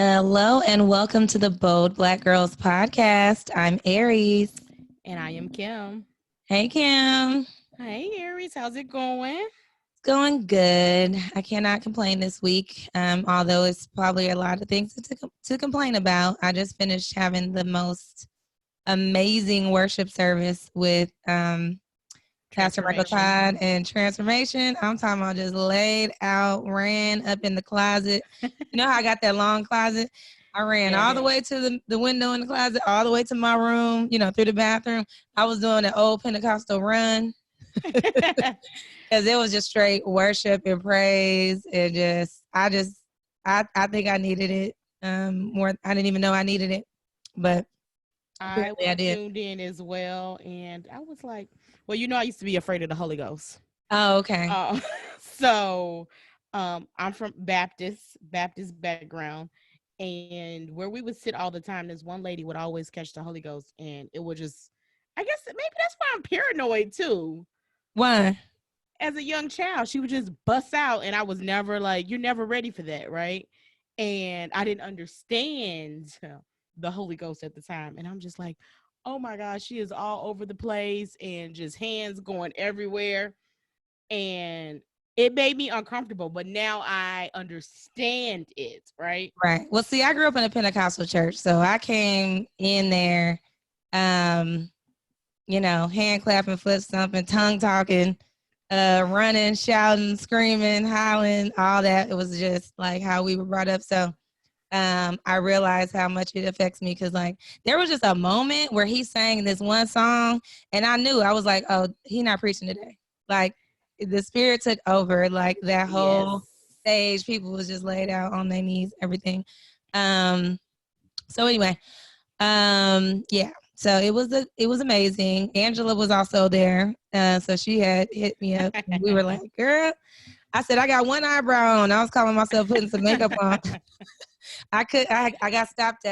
Hello and welcome to the Bold Black Girls podcast. I'm Aries. And I am Kim. Hey, Kim. Hey, Aries, how's it going? It's going good. I cannot complain this week, although it's probably a lot of things to complain about. I just finished having the most amazing worship service with Pastor Michael Todd and Transformation. I'm talking about just laid out, ran up in the closet. You know how I got that long closet? I ran all the way to the window in the closet, all the way to my room, through the bathroom. I was doing an old Pentecostal run because it was just straight worship and praise. And I think I needed it more. I didn't even know I needed it, but I tuned in as well. And I was like, well, I used to be afraid of the Holy Ghost. Oh, okay. So I'm from Baptist background. And where we would sit all the time, this one lady would always catch the Holy Ghost. And it would just, I guess maybe that's why I'm paranoid too. Why? As a young child, she would just bust out. And I was never like, you're never ready for that, right? And I didn't understand the Holy Ghost at the time. And I'm just like, oh my gosh, she is all over the place and just hands going everywhere. And it made me uncomfortable, but now I understand it, right? Right. Well, see, I grew up in a Pentecostal church, so I came in there, hand clapping, foot stomping, tongue talking, running, shouting, screaming, hollering, all that. It was just like how we were brought up. So I realized how much it affects me because there was just a moment where he sang this one song and I knew, I was like, oh, he not preaching today. Like the spirit took over, like that whole stage, people was just laid out on their knees, everything. So anyway, yeah. So it was amazing. Angela was also there. So she had hit me up and we were like, girl, I said, I got one eyebrow on. I was calling myself putting some makeup on. I got stopped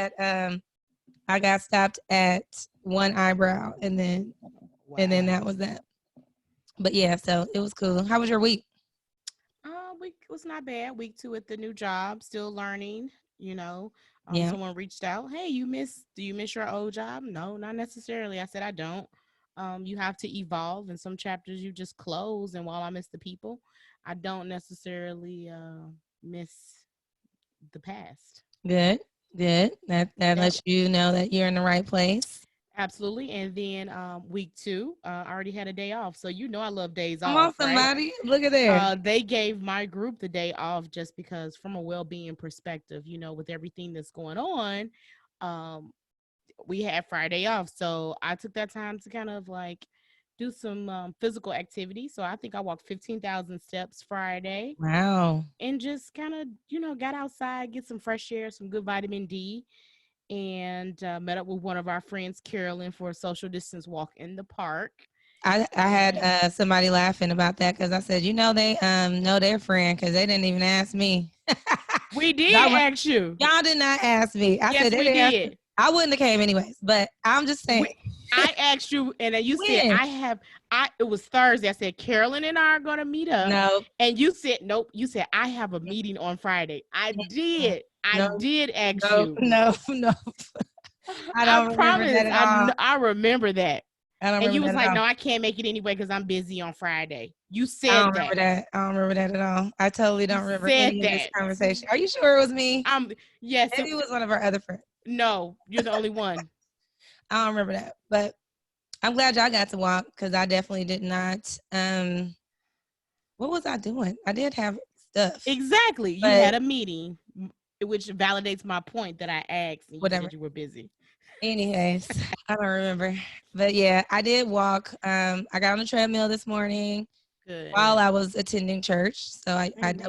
at one eyebrow and then that was that. But yeah, so it was cool. How was your week? Week was not bad. Week 2 at the new job, still learning, Yeah. Someone reached out, hey, do you miss your old job? No, not necessarily. I said I don't. You have to evolve, and some chapters you just close. And while I miss the people, I don't necessarily miss the past. Good. That lets you know that you're in the right place. Absolutely. And then week 2, I already had a day off. So I love days Come off, on, right? somebody. Look at there. They gave my group the day off just because from a well-being perspective, with everything that's going on, we had Friday off. So I took that time to kind of do some physical activity. So I think I walked 15,000 steps Friday. Wow. And just kind of, got outside, get some fresh air, some good vitamin D, and met up with one of our friends, Carolyn, for a social distance walk in the park. I had somebody laughing about that because I said, they know their friend because they didn't even ask me. We did ask you. Y'all did not ask me. I said we did. I wouldn't have came anyways, but I'm just saying. I asked you, and then you said it was Thursday. I said Carolyn and I are gonna meet up. No. And you said nope. You said I have a meeting on Friday. I did. I did ask you. No. I don't remember that at all. I remember that. I don't remember. And you was that like, at all. no, I can't make it anyway because I'm busy on Friday. You said I don't remember that. I don't remember that at all. I totally don't remember any of this conversation. Are you sure it was me? Yes. Maybe it was one of our other friends. No, you're the only one. I don't remember that, but I'm glad y'all got to walk because I definitely did not. What was I doing? I did have stuff. Exactly. You had a meeting, which validates my point that I asked. And you said you were busy. Anyways, I don't remember. But yeah, I did walk. I got on the treadmill this morning. Good. While I was attending church. So I did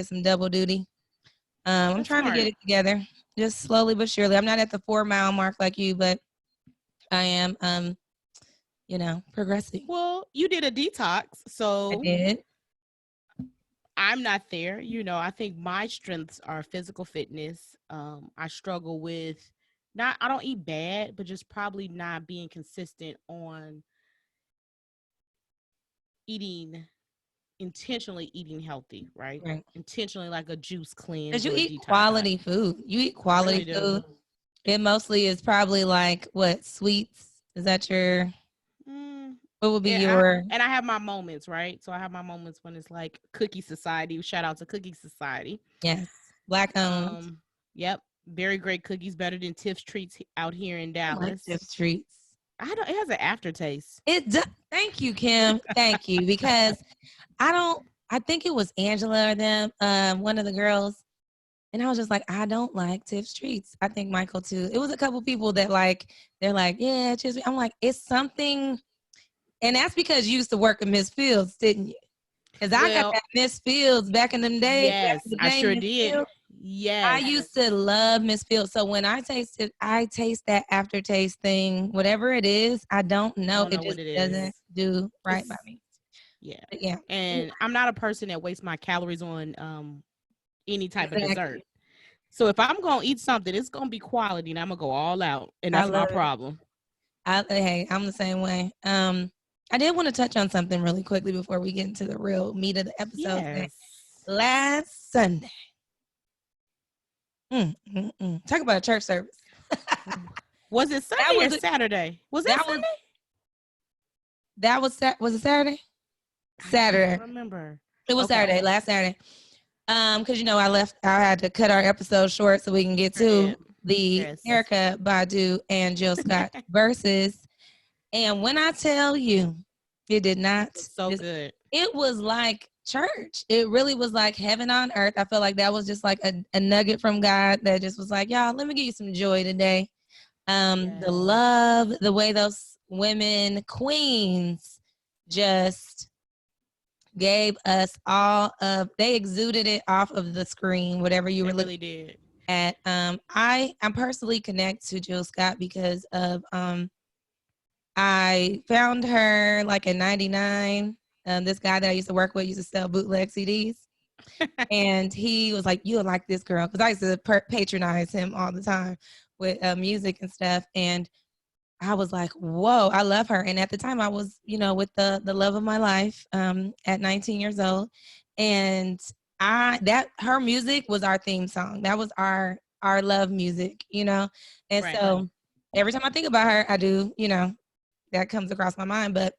some double duty. I'm trying to get it together. Just slowly but surely. I'm not at the 4-mile mark like you, but I am progressing. Well, you did a detox, so I did. I'm not there. I think my strengths are physical fitness. I struggle with I don't eat bad, but just probably not being consistent on eating intentionally eating healthy, right? Right. Intentionally, like a juice Because cleanse you or a eat detox. quality food. You eat I really quality do. food. It mostly is probably like what, sweets? Is that your, Mm, what would be and your, I have my moments, right? So I have my moments when it's like Cookie Society. Shout out to Cookie Society. yes, Black owned? Um, yep, very great cookies, better than Tiff's treats out here in I like Dallas. Tiff treats. I don't. It has an aftertaste. It does. Thank you, Kim. Thank you. Because I think it was Angela or them, one of the girls. And I was just like, I don't like Tiff's treats. I think Michael too. It was a couple people that like, they're like, yeah, just, I'm like, it's something. And that's because you used to work at Miss Fields, didn't you? Because I got Well, that Miss Fields back in them days. Back yes, in the I day, sure Miss did. Fields. I Yes. used to love Miss Fields. So when I taste it, I taste that aftertaste thing, whatever it is. I don't know. Don't It know what just it is. doesn't do right by It's me. yeah. But yeah, And I'm not a person that wastes my calories on any type of dessert. exactly. So if I'm gonna eat something, it's gonna be quality, and I'm gonna go all out, and I that's my love it. problem. Hey, I'm the same way. I did want to touch on something really quickly before we get into the real meat of the episode today. Yes. Last Sunday, talk about a church service. Was it that Sunday or was a, Saturday? Was it that was Sunday? was it Saturday? I Saturday. can't remember. It was Okay. Saturday, last Saturday. Because I had to cut our episode short so we can get Sure to did. the Yes. Erica Badu and Jill Scott verses. And when I tell you, it did not. It was so good. It was like church. It really was like heaven on earth. I felt like that was just like a nugget from God that just was like, y'all, let me give you some joy today. The Yes. love, the way those women, queens, just gave us all of, they exuded it off of the screen, whatever you were They looking really did. at. I'm personally connected to Jill Scott because of I found her like in '99. This guy that I used to work with used to sell bootleg CDs. And he was like, you would like this girl. Because I used to patronize him all the time with music and stuff. And I was like, whoa, I love her. And at the time I was, with the love of my life at 19 years old. And her music was our theme song. That was our love music, And Right. so every time I think about her, I do, that comes across my mind. But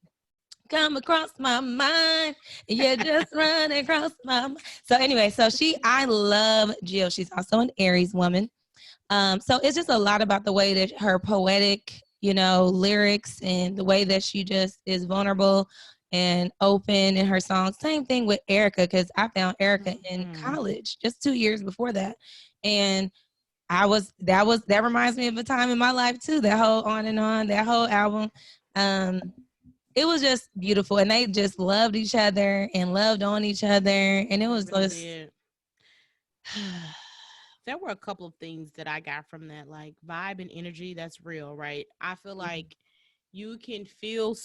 come across my mind, you just run across my mind. So anyway, I love Jill. She's also an Aries woman. So it's just a lot about the way that her poetic, lyrics and the way that she just is vulnerable and open in her songs. Same thing with Erica, because I found Erica in college just 2 years before that. And that reminds me of a time in my life too, that whole On and On, that whole album. It was just beautiful, and they just loved each other and loved on each other, and it was Really just did. There were a couple of things that I got from that, like vibe and energy. That's real, right? I feel like you can feel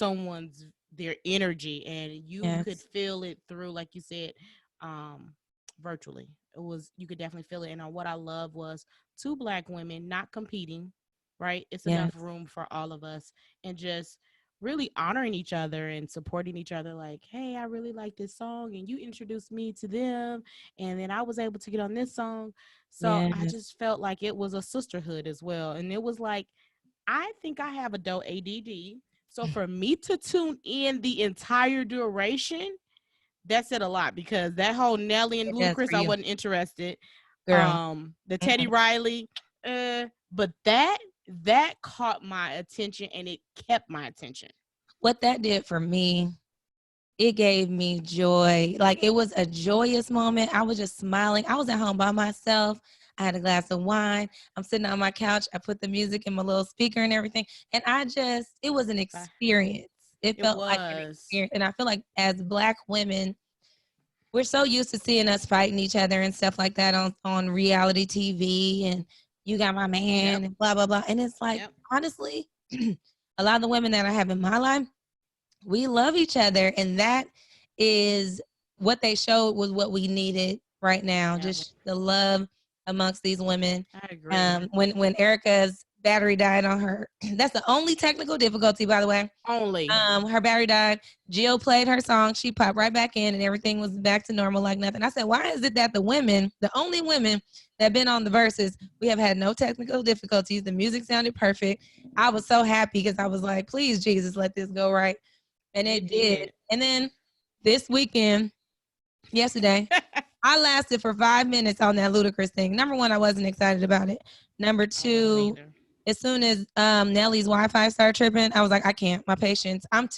their energy, and you could yes, feel it through, like you said, virtually. You could definitely feel it. And what I love was two Black women not competing, right? It's yes, enough room for all of us, and just really honoring each other and supporting each other. Like, hey, I really like this song, and you introduced me to them, and then I was able to get on this song. So I yes, just felt like it was a sisterhood as well. And it was like, I think I have adult ADD. So for me to tune in the entire duration, that said a lot, because that whole Nelly and it does Ludacris, for I you, wasn't interested. girl. The Teddy Riley, but that caught my attention, and it kept my attention. What that did for me, it gave me joy. Like, it was a joyous moment. I was just smiling. I was at home by myself. I had a glass of wine. I'm sitting on my couch. I put the music in my little speaker and everything. And it was an experience. It It felt like an was. experience. And I feel like as Black women, we're so used to seeing us fighting each other and stuff like that on reality TV, and you got my man Yep. and blah, blah, blah. And it's like, Yep. honestly, a lot of the women that I have in my life, we love each other. And that is what they showed was what we needed right now. Yep. Just the love amongst these women. I agree. When Erica's battery died on her. That's the only technical difficulty, by the way. Only. Her battery died. Jill played her song. She popped right back in, and everything was back to normal like nothing. I said, why is it that the women, the only women that have been on the verses, we have had no technical difficulties. The music sounded perfect. I was so happy because I was like, please, Jesus, let this go right. And it did. And then this weekend, yesterday, I lasted for 5 minutes on that Ludacris thing. Number one, I wasn't excited about it. Number two, as soon as Nelly's Wi-Fi started tripping, I was like, I can't. My patience. I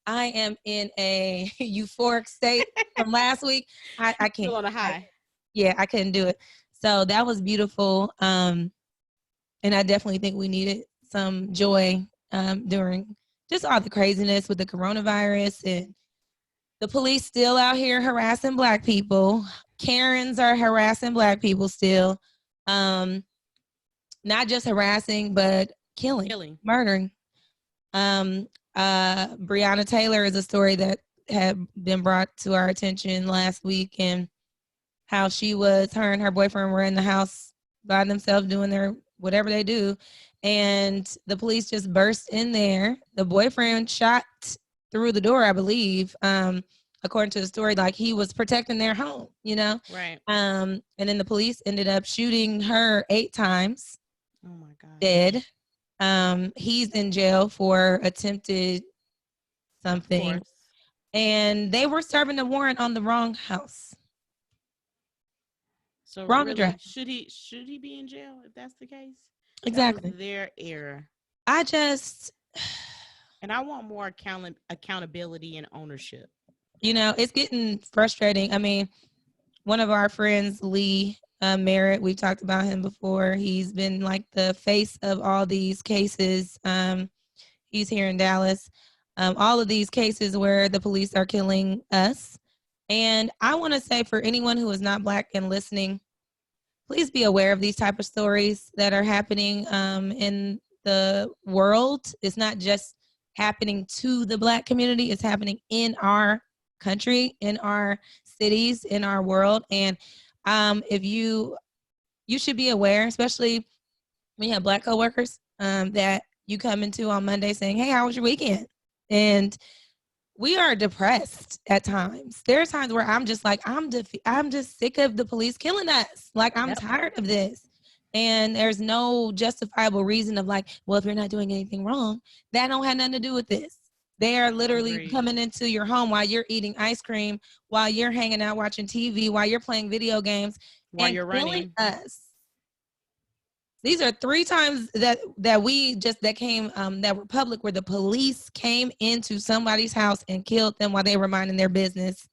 am in a euphoric state from last week. I can't. Still on a high. I couldn't do it. So that was beautiful. And I definitely think we needed some joy during just all the craziness with the coronavirus, and the police still out here harassing Black people. Karens are harassing Black people still. Not just harassing, but killing. Murdering. Breonna Taylor is a story that had been brought to our attention last week, and how her and her boyfriend were in the house by themselves doing their whatever they do, and the police just burst in there. The boyfriend shot through the door, I believe, according to the story, like he was protecting their home, Right. And then the police ended up shooting her 8 times. Oh my God. Dead. He's in jail for attempted something, and they were serving a warrant on the wrong house. So wrong address. Should he be in jail if that's the case? Exactly. That was their error. And I want more accountability and ownership. It's getting frustrating. I mean, one of our friends, Lee Merritt, we've talked about him before. He's been like the face of all these cases. He's here in Dallas. All of these cases where the police are killing us. And I want to say, for anyone who is not Black and listening, please be aware of these type of stories that are happening in the world. It's not just happening to the Black community. It's happening in our country, in our cities, in our world. And if you should be aware, especially when you have Black coworkers that you come into on Monday saying, hey, how was your weekend? And we are depressed at times. There are times where I'm just like, I'm just sick of the police killing us. Like, I'm tired of this. And there's no justifiable reason of like, well, if you're not doing anything wrong, that don't have nothing to do with this. They are literally coming into your home while you're eating ice cream, while you're hanging out watching TV, while you're playing video games, while you're running us. These are 3 times that we just that came that were public, where the police came into somebody's house and killed them while they were minding their business.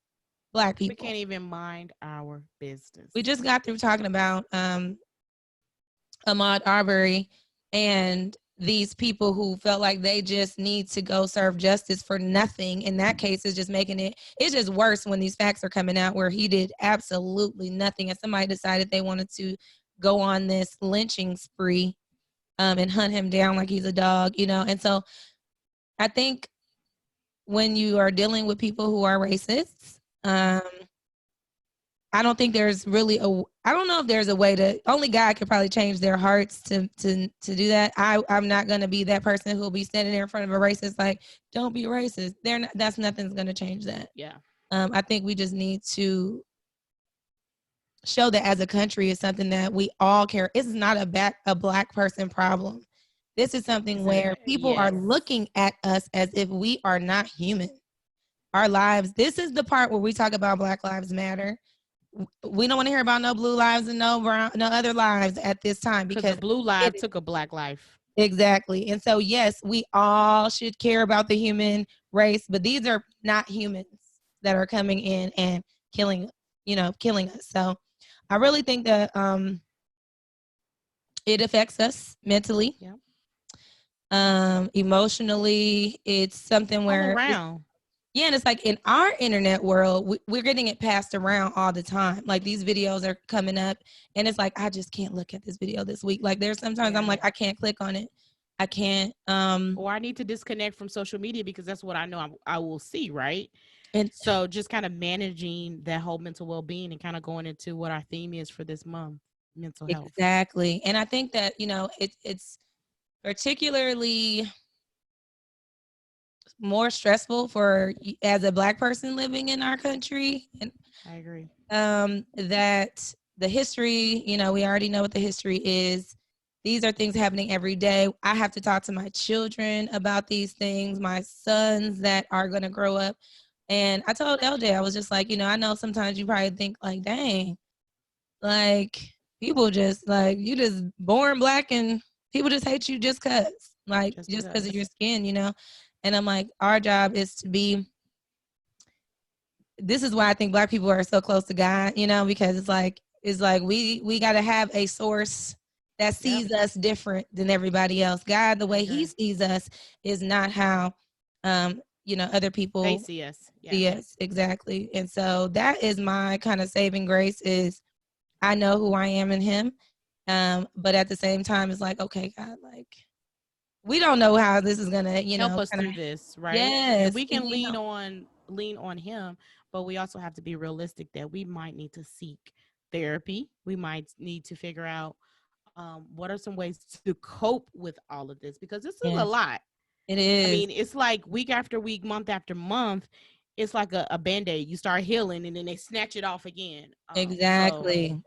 Black people. We can't even mind our business. We just got through talking about Ahmaud Arbery and these people who felt like they just need to go serve justice for nothing. In that case, it's just it's just worse when these facts are coming out where he did absolutely nothing, and somebody decided they wanted to go on this lynching spree and hunt him down like he's a dog, And so I think when you are dealing with people who are racists, I don't think there's really I don't know if there's a way to, only God could probably change their hearts to do that. I'm not going to be that person who'll be standing there in front of a racist like, don't be racist. Nothing's going to change that. Yeah. I think we just need to show that as a country is something that we all care. This is not a Black person problem. This is something where people are looking at us as if we are not human. Our lives, this is the part where we talk about Black Lives Matter. We don't want to hear about no blue lives and no brown, no other lives at this time, because the blue life took a Black life. Exactly. And so, yes, we all should care about the human race, but these are not humans that are coming in and killing us. So I really think that it affects us mentally, emotionally. It's something where around. And it's like in our internet world, we're getting it passed around all the time. Like, these videos are coming up and it's like, I just can't look at this video this week. Like, there's sometimes I'm like, I can't click on it. I can't. Or I need to disconnect from social media because that's what I know I will see, right? And so just kind of managing that whole mental well-being and kind of going into what our theme is for this month. mental health. Exactly. And I think that, it's particularly more stressful for as a Black person living in our country. And I agree. that the history, we already know what the history is. These are things happening every day. I have to talk to my children about these things, my sons that are going to grow up. And I told LJ, I was just like, I know sometimes you probably think like, dang, like people just like, you just born Black and people just hate you just Just just because of your because. skin. And I'm like, our job is to be, this is why I think Black people are so close to God, because it's like we got to have a source that Yep. sees us different than everybody else. God, the I way he agree. sees us is not how other They people see us. see Yes. us. Exactly. And so that is my kind of saving grace is I know who I am in him. But at the same time, it's like, okay, God, like we don't know how this is gonna, Help us kind of, through this, right? And yes. we can lean on him, but we also have to be realistic that we might need to seek therapy. We might need to figure out what are some ways to cope with all of this, because this is a Yes, lot. it I is. mean, it's like week after week, month after month. It's like a band-aid. You start healing and then they snatch it off again. So Exactly.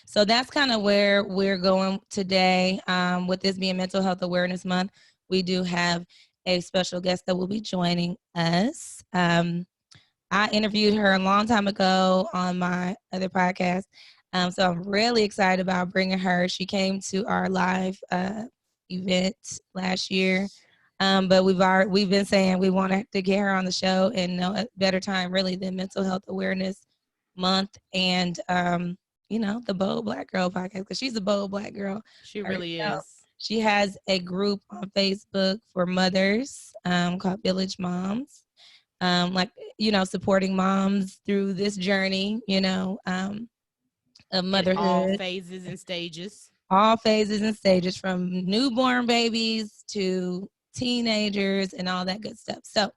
So that's kind of where we're going today. With this being Mental Health Awareness Month, we do have a special guest that will be joining us. I interviewed her a long time ago on my other podcast. So I'm really excited about bringing her. She came to our live event last year. But we've been saying we wanted to get her on the show, and no better time really than Mental Health Awareness Month and the Bold Black Girl podcast, because she's a bold Black girl she really herself. is. She has a group on Facebook for mothers called Village Moms, supporting moms through this journey, of In all motherhood, phases and stages. all phases and stages, from newborn babies to teenagers and all that good stuff. So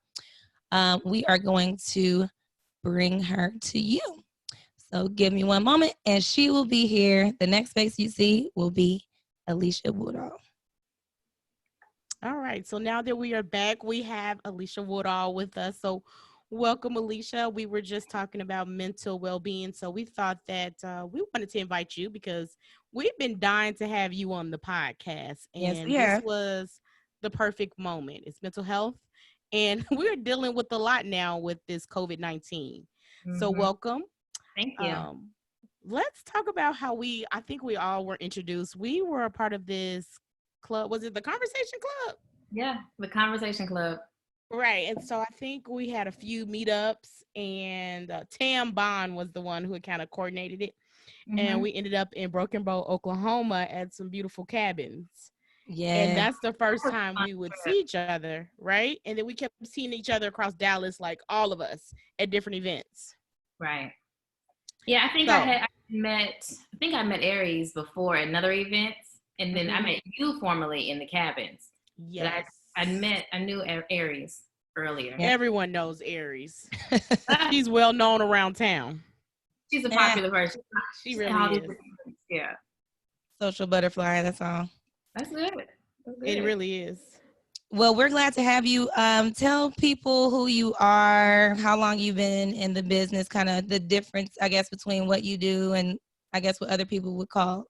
we are going to bring her to you. So give me one moment and she will be here. The next face you see will be Alisha Woodall. All right. So now that we are back, we have Alisha Woodall with us. So welcome, Alisha. We were just talking about mental well-being. So we thought that we wanted to invite you because we've been dying to have you on the podcast. Yes, we And this have. was the perfect moment. It's mental health. And we're dealing with a lot now with this COVID-19. So Mm-hmm. welcome. Thank you. Let's talk about how I think we all were introduced. We were a part of this club. Was it the Conversation Club? Yeah, the Conversation Club. Right. And so I think we had a few meetups, and Tam Bond was the one who had kind of coordinated it. Mm-hmm. And we ended up in Broken Bow, Oklahoma at some beautiful cabins. And Yeah. that's the first time we would see each other, right? And then we kept seeing each other across Dallas, like all of us at different events. Right. Yeah, I think I met Aries before at another event, and then I met you formally in the cabins. Yes. But I knew Aries earlier. Yeah. Everyone knows Aries. She's well known around town. She's a popular person. She really is. Yeah. Social butterfly, that's all. That's good. It really is. Well, we're glad to have you. Tell people who you are, how long you've been in the business, kind of the difference, I guess, between what you do and I guess what other people would call,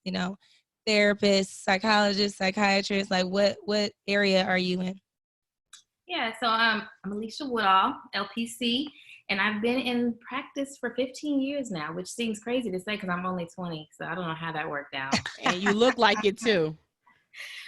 therapists, psychologists, psychiatrists. Like what area are you in? Yeah, so I'm Alisha Woodall, LPC, and I've been in practice for 15 years now, which seems crazy to say because I'm only 20, so I don't know how that worked out. And you look like it too.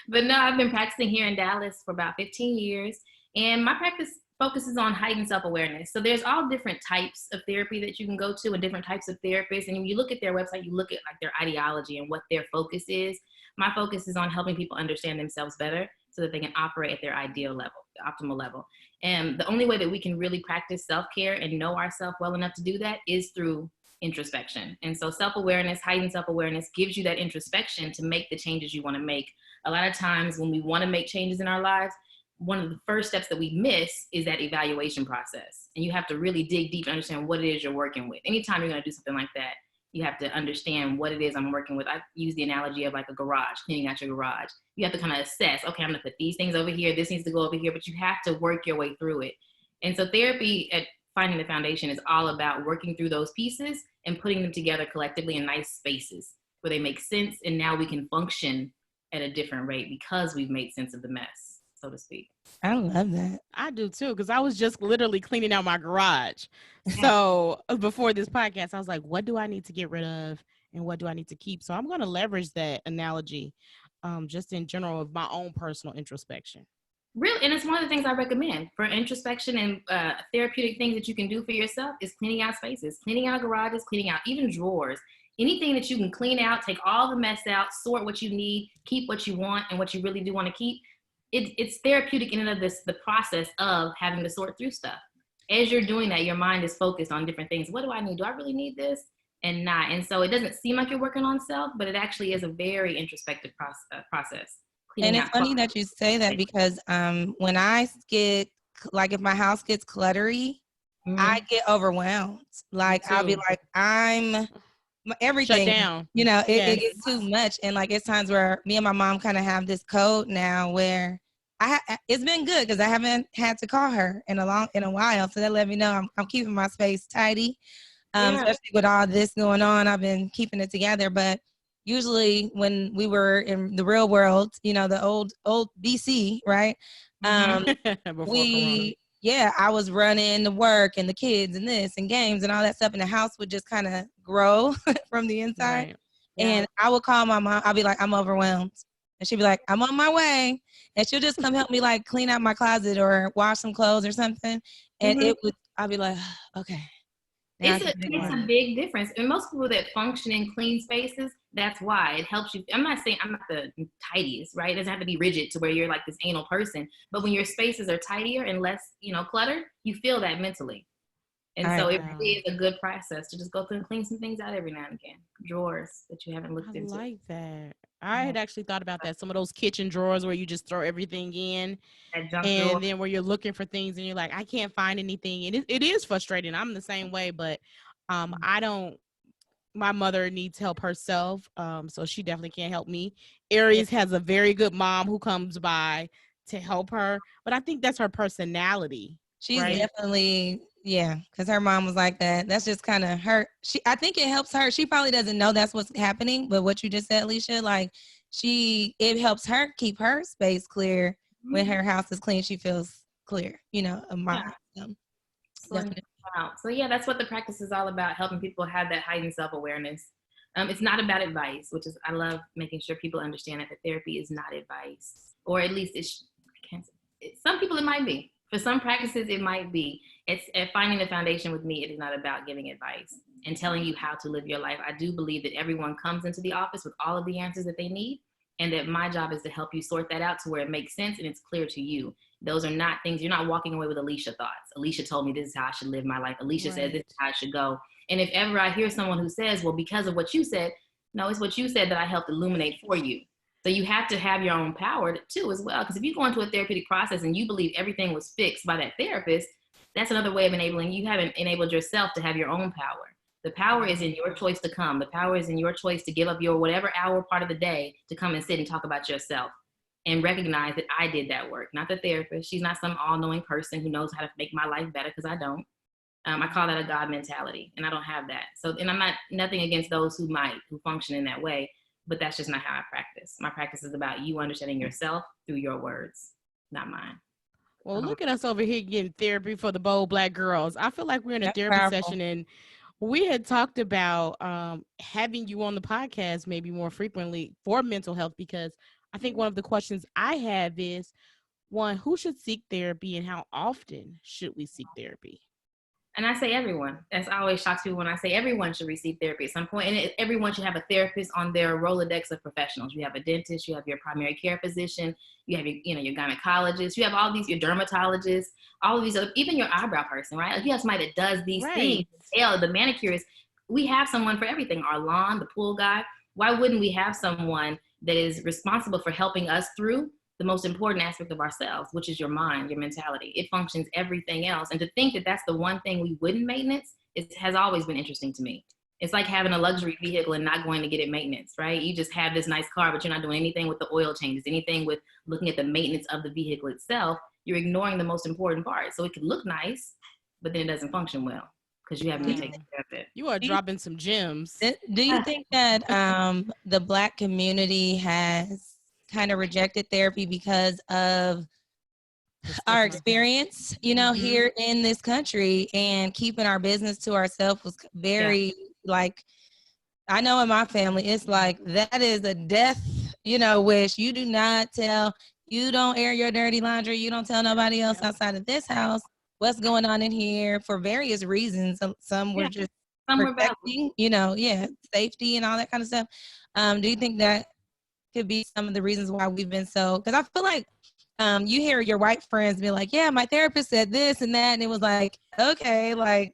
But no, I've been practicing here in Dallas for about 15 years, and my practice focuses on heightened self-awareness. So there's all different types of therapy that you can go to and different types of therapists. And when you look at their website, you look at like their ideology and what their focus is. My focus is on helping people understand themselves better so that they can operate at their ideal level, the optimal level. And the only way that we can really practice self-care and know ourselves well enough to do that is through introspection. And so self-awareness, heightened self-awareness gives you that introspection to make the changes you want to make. A lot of times when we want to make changes in our lives, one of the first steps that we miss is that evaluation process. And you have to really dig deep to understand what it is you're working with. Anytime you're going to do something like that, You have to understand what it is I'm working with. I use the analogy of like a garage, cleaning out your garage. You have to kind of assess, okay, I'm gonna put these things over here, this needs to go over here, but you have to work your way through it. And so therapy at Finding the Foundation is all about working through those pieces and putting them together collectively in nice spaces where they make sense. And now we can function at a different rate because we've made sense of the mess, so to speak. I love that. I do too, because I was just literally cleaning out my garage. So before this podcast, I was like, what do I need to get rid of and what do I need to keep? So I'm going to leverage that analogy just in general of my own personal introspection. Really, and it's one of the things I recommend for introspection and therapeutic things that you can do for yourself is cleaning out spaces, cleaning out garages, cleaning out even drawers. Anything that you can clean out, take all the mess out, sort what you need, keep what you want and what you really do want to keep. It's therapeutic in and of the process of having to sort through stuff. As you're doing that, your mind is focused on different things. What do I need? Do I really need this? And not. And so it doesn't seem like you're working on self, but it actually is a very introspective process. And it's funny that you say that because when I get, like if my house gets cluttery, I get overwhelmed. Like I'll be like, everything, shut down. You know, it gets too much. And like it's times where me and my mom kind of have this code now where it's been good because I haven't had to call her in a while. So that let me know I'm keeping my space tidy. Especially with all this going on, I've been keeping it together. But usually when we were in the real world, you know, the old BC, right? I was running the work and the kids and this and games and all that stuff. And the house would just kind of grow from the inside. Right. Yeah. And I would call my mom. I'll be like, I'm overwhelmed. And she'd be like, I'm on my way. And she'll just come help me like clean out my closet or wash some clothes or something. And I'll be like, okay. It's a big difference. And most people that function in clean spaces, that's why it helps you. I'm not saying I'm not the tidiest, right? It doesn't have to be rigid to where you're like this anal person. But when your spaces are tidier and less, cluttered, you feel that mentally. And so it really is a good process to just go through and clean some things out every now and again. Drawers that you haven't looked into. I like that. I had actually thought about that. Some of those kitchen drawers where you just throw everything in and then where you're looking for things and you're like, I can't find anything. And it is frustrating. I'm the same way, but my mother needs help herself. So she definitely can't help me. Aries has a very good mom who comes by to help her, but I think that's her personality. She's definitely, because her mom was like that. That's just kind of her. I think it helps her. She probably doesn't know that's what's happening, but what you just said, Alisha, like it helps her keep her space clear. When her house is clean, she feels clear, of mind. So that's what the practice is all about, helping people have that heightened self-awareness. It's not about advice, which is, I love making sure people understand that therapy is not advice, or at least some people it might be. For some practices, it might be. It's at Finding the Foundation with me, it is not about giving advice and telling you how to live your life. I do believe that everyone comes into the office with all of the answers that they need, and that my job is to help you sort that out to where it makes sense and it's clear to you. Those are not things, you're not walking away with Alisha thoughts. Alisha told me this is how I should live my life. Alisha said this is how I should go. And if ever I hear someone who says, well, because of what you said, no, it's what you said that I helped illuminate for you. So you have to have your own power too as well. Because if you go into a therapeutic process and you believe everything was fixed by that therapist, that's another way of enabling. You haven't enabled yourself to have your own power. The power is in your choice to come. The power is in your choice to give up your whatever hour part of the day to come and sit and talk about yourself and recognize that I did that work, not the therapist. She's not some all-knowing person who knows how to make my life better, because I don't. I call that a God mentality, and I don't have that. So, and I'm not nothing against those who function in that way, but that's just not how I practice. My practice is about you understanding yourself through your words, not mine. Well, look at us over here getting therapy for the bold Black girls. I feel like we're in a therapy session, and we had talked about having you on the podcast maybe more frequently for mental health, because I think one of the questions I have is, one, who should seek therapy and how often should we seek therapy? And I say everyone. That's always shocks people when I say everyone should receive therapy at some point. And everyone should have a therapist on their Rolodex of professionals. You have a dentist, you have your primary care physician, you have your gynecologist, you have all these, your dermatologist, all of these other, even your eyebrow person, right? Like you have somebody that does these things. The manicurist. We have someone for everything. Our lawn, the pool guy. Why wouldn't we have someone that is responsible for helping us through the most important aspect of ourselves, which is your mind, your mentality? It functions everything else. And to think that that's the one thing we wouldn't maintenance has always been interesting to me. It's like having a luxury vehicle and not going to get it maintenance, right? You just have this nice car, but you're not doing anything with the oil changes, anything with looking at the maintenance of the vehicle itself. You're ignoring the most important part. So it could look nice, but then it doesn't function well because you haven't been taking care of it. You are dropping some gems. Do you think that the Black community has kind of rejected therapy because of our experience, you know, here in this country, and keeping our business to ourselves was very like, I know in my family, it's like, that is a death, you know, wish. You do not tell, you don't air your dirty laundry. You don't tell nobody else outside of this house what's going on in here for various reasons. Some were just protecting, you know, safety and all that kind of stuff. Do you think that could be some of the reasons why we've been so, because I feel like you hear your white friends be like, yeah, my therapist said this and that. And it was like, okay, like,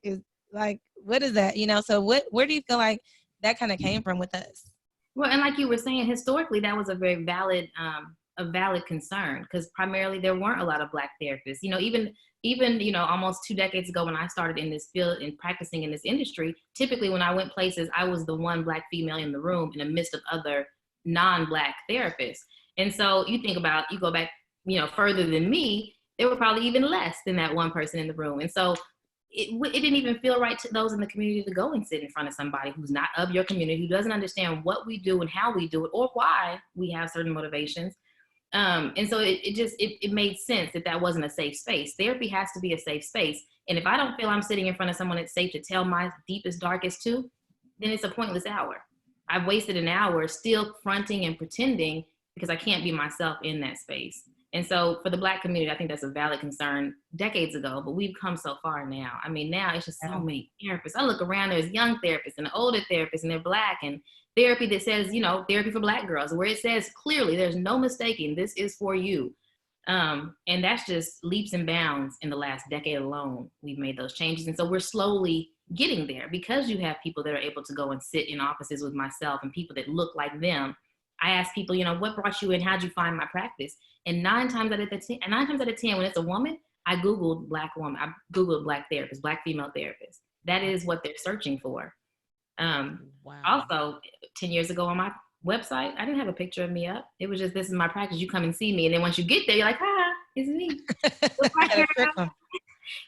what is that? You know, so where do you feel like that kind of came from with us? Well, and like you were saying, historically, that was a very valid concern, because primarily there weren't a lot of Black therapists. You know, even, you know, almost 2 decades ago when I started in this field and practicing in this industry, typically when I went places, I was the one Black female in the room in the midst of other non-Black therapists. And so you think about, you go back, you know, further than me, there were probably even less than that one person in the room. And so it didn't even feel right to those in the community to go and sit in front of somebody who's not of your community, who doesn't understand what we do and how we do it, or why we have certain motivations. And so it made sense that wasn't a safe space. Therapy has to be a safe space. And if I don't feel I'm sitting in front of someone that's safe to tell my deepest, darkest too, then it's a pointless hour. I've wasted an hour still fronting and pretending because I can't be myself in that space. And so for the Black community, I think that's a valid concern decades ago, but we've come so far now. I mean, now it's just so many therapists. I look around, there's young therapists and older therapists, and they're Black, and therapy that says, you know, therapy for Black girls, where it says clearly, there's no mistaking, this is for you. And that's just leaps and bounds in the last decade alone. We've made those changes. And so we're slowly getting there because you have people that are able to go and sit in offices with myself and people that look like them. I ask people, you know, what brought you in? How'd you find my practice? And 9 times out of 10, when it's a woman, I Googled Black woman. I Googled Black therapist, Black female therapist. That is what they're searching for. Also, 10 years ago on my website, I didn't have a picture of me up. It was just, this is my practice. You come and see me. And then once you get there, you're like, hi, it's me.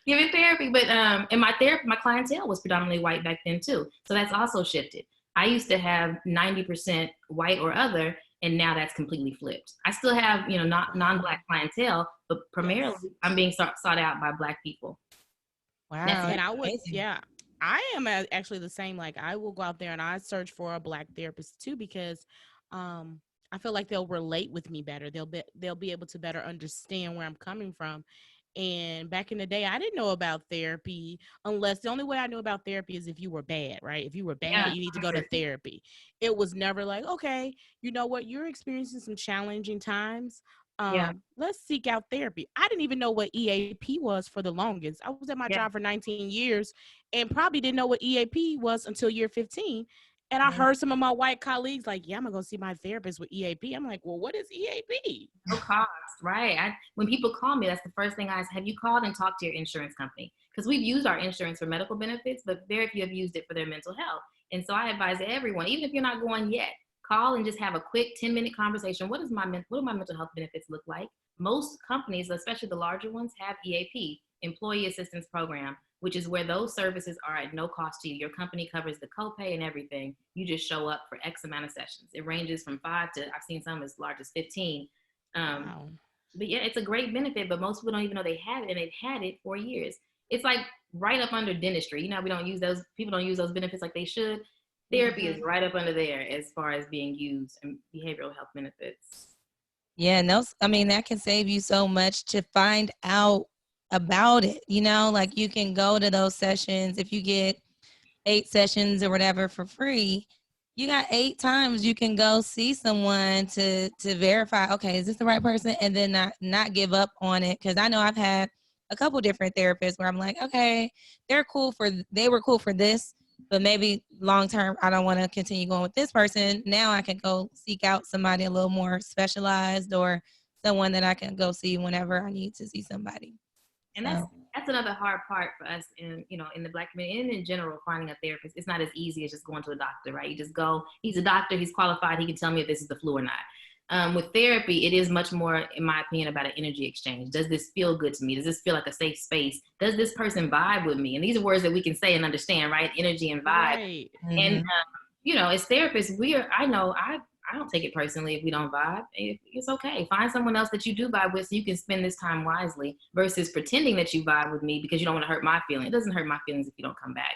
Giving therapy. But and my clientele was predominantly white back then too. So that's also shifted. I used to have 90% white or other, and now that's completely flipped. I still have, you know, non-Black clientele, but primarily I'm being sought out by Black people. Wow. And I am actually the same. Like, I will go out there and I search for a Black therapist too, because I feel like they'll relate with me better. They'll be able to better understand where I'm coming from. And back in the day, I didn't know about therapy unless the only way I knew about therapy is if you were bad, right? If you were bad, you need to go to therapy. It was never like, okay, you know what? You're experiencing some challenging times. Let's seek out therapy. I didn't even know what EAP was for the longest. I was at my job for 19 years and probably didn't know what EAP was until year 15. And I heard some of my white colleagues like, yeah, I'm going to go see my therapist with EAP. I'm like, well, what is EAP? No cost, right? When people call me, that's the first thing I ask, have you called and talked to your insurance company? Because we've used our insurance for medical benefits, but very few have used it for their mental health. And so I advise everyone, even if you're not going yet, call and just have a quick 10-minute conversation. What do my mental health benefits look like? Most companies, especially the larger ones, have EAP, Employee Assistance Program, which is where those services are at no cost to you. Your company covers the copay and everything. You just show up for X amount of sessions. It ranges from 5 to, I've seen some as large as 15. Wow. But yeah, it's a great benefit, but most people don't even know they have it, and they've had it for years. It's like right up under dentistry. You know, people don't use those benefits like they should. Therapy is right up under there as far as being used, and behavioral health benefits. Yeah, no, I mean, that can save you so much to find out about it. You know, like you can go to those sessions. If you get 8 sessions or whatever for free, you got 8 times you can go see someone to verify, okay, is this the right person? And then not give up on it. Because I know I've had a couple different therapists where I'm like, okay, they were cool for this, but maybe long term, I don't want to continue going with this person. Now I can go seek out somebody a little more specialized, or someone that I can go see whenever I need to see somebody. And that's That's another hard part for us in, in the Black community and in general, finding a therapist. It's not as easy as just going to a doctor, right? You just go, he's a doctor, he's qualified, he can tell me if this is the flu or not. With therapy, it is much more, in my opinion, about an energy exchange. Does this feel good to me? Does this feel like a safe space? Does this person vibe with me? And these are words that we can say and understand, right? Energy and vibe. Right. And, as therapists, I don't take it personally if we don't vibe. It's okay. Find someone else that you do vibe with so you can spend this time wisely versus pretending that you vibe with me because you don't want to hurt my feelings. It doesn't hurt my feelings if you don't come back.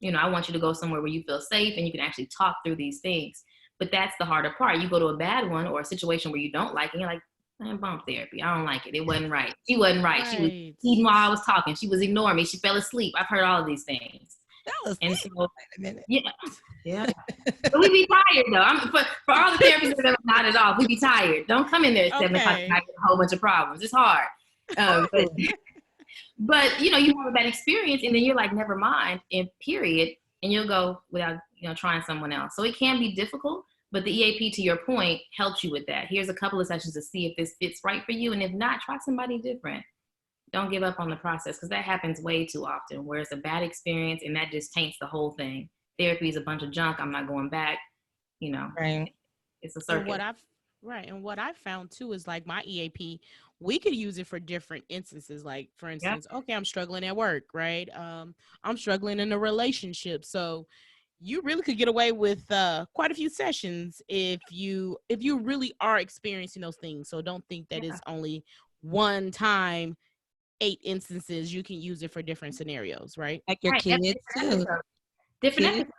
I want you to go somewhere where you feel safe and you can actually talk through these things. But that's the harder part. You go to a bad one or a situation where you don't like it, and you're like, man, bump therapy. I don't like it. It wasn't right. She wasn't right. She was eating while I was talking. She was ignoring me. She fell asleep. I've heard all of these things. And so, wait a minute. Yeah. But we be tired though. For all the therapists that have not at all, we be tired. Don't come in there at 7 o'clock and have a whole bunch of problems. It's hard. But you have a bad experience and then you're like, never mind, and period. And you'll go without, trying someone else. So it can be difficult, but the EAP, to your point, helps you with that. Here's a couple of sessions to see if this fits right for you. And if not, try somebody different. Don't give up on the process because that happens way too often where it's a bad experience and that just taints the whole thing. Therapy is a bunch of junk. I'm not going back. Right. It's a circuit. And what I've found too is like my EAP, we could use it for different instances. Like for instance, okay, I'm struggling at work, right? I'm struggling in a relationship. So you really could get away with quite a few sessions if you really are experiencing those things. So don't think that it's only one time, 8 instances. You can use it for different scenarios, right? Like your kids too. Different episodes.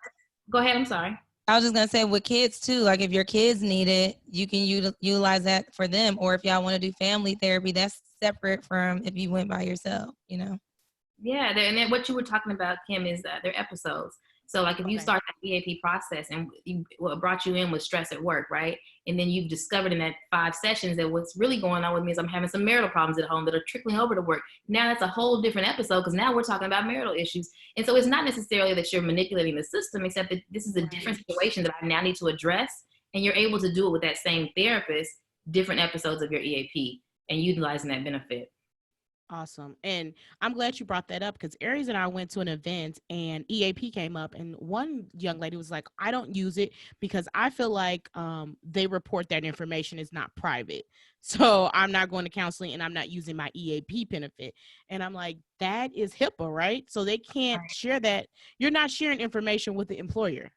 Go ahead. I'm sorry. I was just going to say with kids too, like if your kids need it, you can utilize that for them. Or if y'all want to do family therapy, that's separate from if you went by yourself, Yeah. And then what you were talking about, Kim, is their episodes. So like if you start that EAP process and what brought you in was stress at work, right? And then you've discovered in that 5 sessions that what's really going on with me is I'm having some marital problems at home that are trickling over to work. Now that's a whole different episode because now we're talking about marital issues. And so it's not necessarily that you're manipulating the system, except that this is a different situation that I now need to address. And you're able to do it with that same therapist, different episodes of your EAP and utilizing that benefit. Awesome. And I'm glad you brought that up because Aries and I went to an event and EAP came up and one young lady was like, I don't use it because I feel like they report that information is not private. So I'm not going to counseling and I'm not using my EAP benefit. And I'm like, that is HIPAA, right? So they can't share that. You're not sharing information with the employer.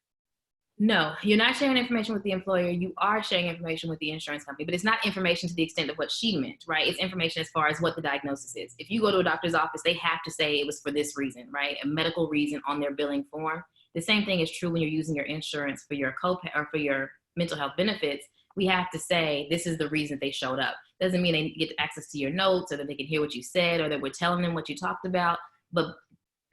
No, you're not sharing information with the employer. You are sharing information with the insurance company, but it's not information to the extent of what she meant, right? It's information as far as what the diagnosis is. If you go to a doctor's office, they have to say it was for this reason, right? A medical reason on their billing form. The same thing is true when you're using your insurance for your copay or for your mental health benefits. We have to say this is the reason they showed up. Doesn't mean they get access to your notes or that they can hear what you said or that we're telling them what you talked about. But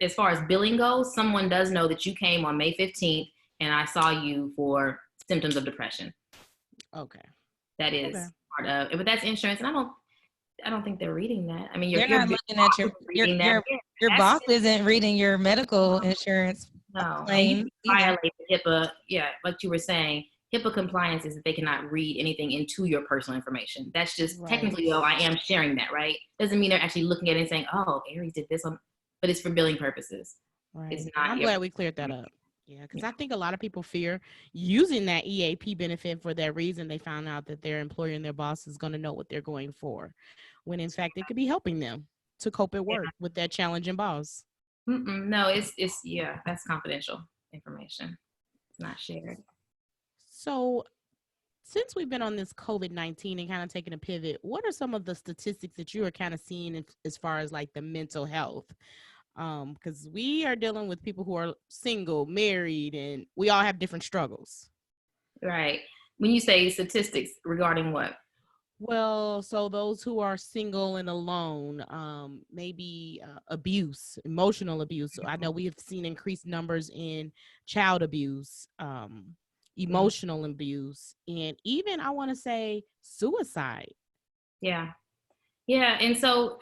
as far as billing goes, someone does know that you came on May 15th and I saw you for symptoms of depression. Okay. That is part of it, but that's insurance. And I don't think they're reading that. I mean, you're not looking at your boss isn't reading your medical insurance. No, claim. Violate the HIPAA. Yeah, like you were saying, HIPAA compliance is that they cannot read anything into your personal information. That's just technically, though, I am sharing that, right? Doesn't mean they're actually looking at it and saying, oh, Aries did this one, but it's for billing purposes. Right. It's not. I'm glad we cleared that up. Yeah, because I think a lot of people fear using that EAP benefit for that reason. They found out that their employer and their boss is going to know what they're going for, when in fact it could be helping them to cope at work with that challenging boss. No, it's that's confidential information. It's not shared. So since we've been on this COVID-19 and kind of taking a pivot, what are some of the statistics that you are kind of seeing as far as like the mental health? Because we are dealing with people who are single, married, and we all have different struggles. Right. When you say statistics regarding what? Well, so those who are single and alone, maybe abuse, emotional abuse. So I know we have seen increased numbers in child abuse, emotional abuse, and even I want to say suicide. Yeah. And so,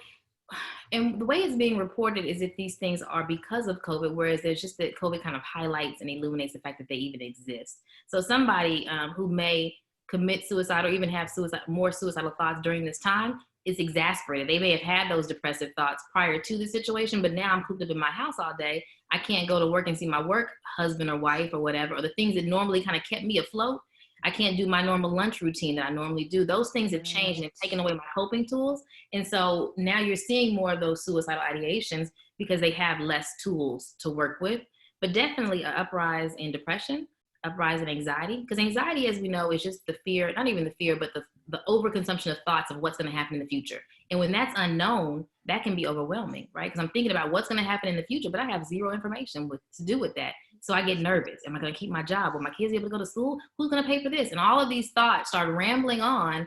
and the way it's being reported is that these things are because of COVID, whereas there's just that COVID kind of highlights and illuminates the fact that they even exist. So somebody who may commit suicide or even have more suicidal thoughts during this time it's exasperated. They may have had those depressive thoughts prior to the situation, but now I'm cooped up in my house all day. I can't go to work and see my work husband or wife or whatever, or the things that normally kind of kept me afloat. I can't do my normal lunch routine that I normally do. Those things have changed and taken away my coping tools. And so now you're seeing more of those suicidal ideations because they have less tools to work with. But definitely an uprise in depression, uprise in anxiety, because anxiety, as we know, is just the fear, not even the fear, but the overconsumption of thoughts of what's going to happen in the future. And when that's unknown, that can be overwhelming, right? Because I'm thinking about what's going to happen in the future, but I have zero information to do with that. So I get nervous. Am I going to keep my job? Will my kids be able to go to school? Who's going to pay for this? And all of these thoughts start rambling on.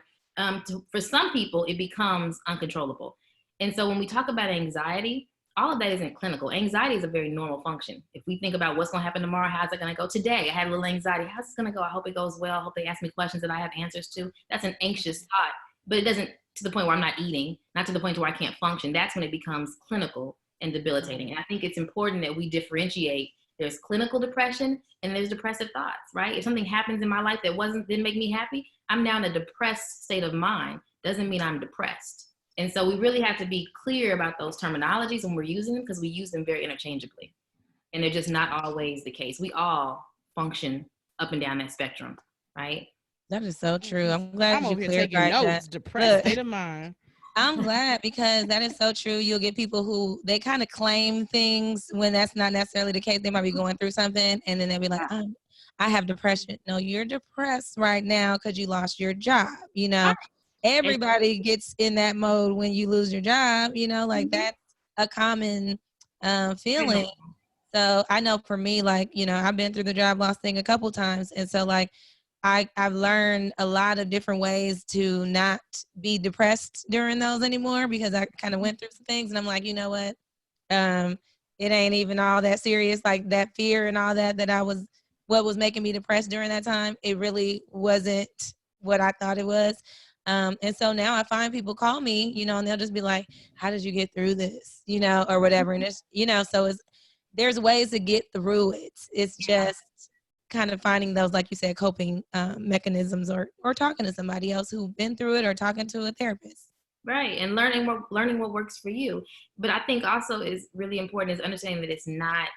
For some people, it becomes uncontrollable. And so when we talk about anxiety, all of that isn't clinical. Anxiety is a very normal function. If we think about what's going to happen tomorrow, how's it going to go today? I had a little anxiety. How's it going to go? I hope it goes well. I hope they ask me questions that I have answers to. That's an anxious thought, but it doesn't to the point where I'm not eating, not to the point where I can't function. That's when it becomes clinical and debilitating. And I think it's important that we differentiate. There's clinical depression and there's depressive thoughts, right? If something happens in my life that didn't make me happy, I'm now in a depressed state of mind. Doesn't mean I'm depressed. And so we really have to be clear about those terminologies when we're using them, because we use them very interchangeably. And they're just not always the case. We all function up and down that spectrum, right? That is so true. I'm glad I'm over you here taking clarified notes. that. Depressed state of mind. I'm glad, because that is so true. You'll get people who they kind of claim things when that's not necessarily the case. They might be going through something, and then they'll be like, I have depression. No, you're depressed right now because you lost your job. You know, everybody gets in that mode when you lose your job. You know, like that's a common feeling. So I know for me, like, you know, I've been through the job loss thing a couple times. And so like, I've learned a lot of different ways to not be depressed during those anymore, because I kind of went through some things and I'm like, you know what? It ain't even all that serious. Like that fear and all that what was making me depressed during that time, it really wasn't what I thought it was. And so now I find people call me, you know, and they'll just be like, how did you get through this? You know, or whatever. And it's, you know, so there's ways to get through it. It's just kind of finding those, like you said, coping mechanisms, or talking to somebody else who's been through it, or talking to a therapist. Right. And learning what works for you. But I think also is really important is understanding that it's not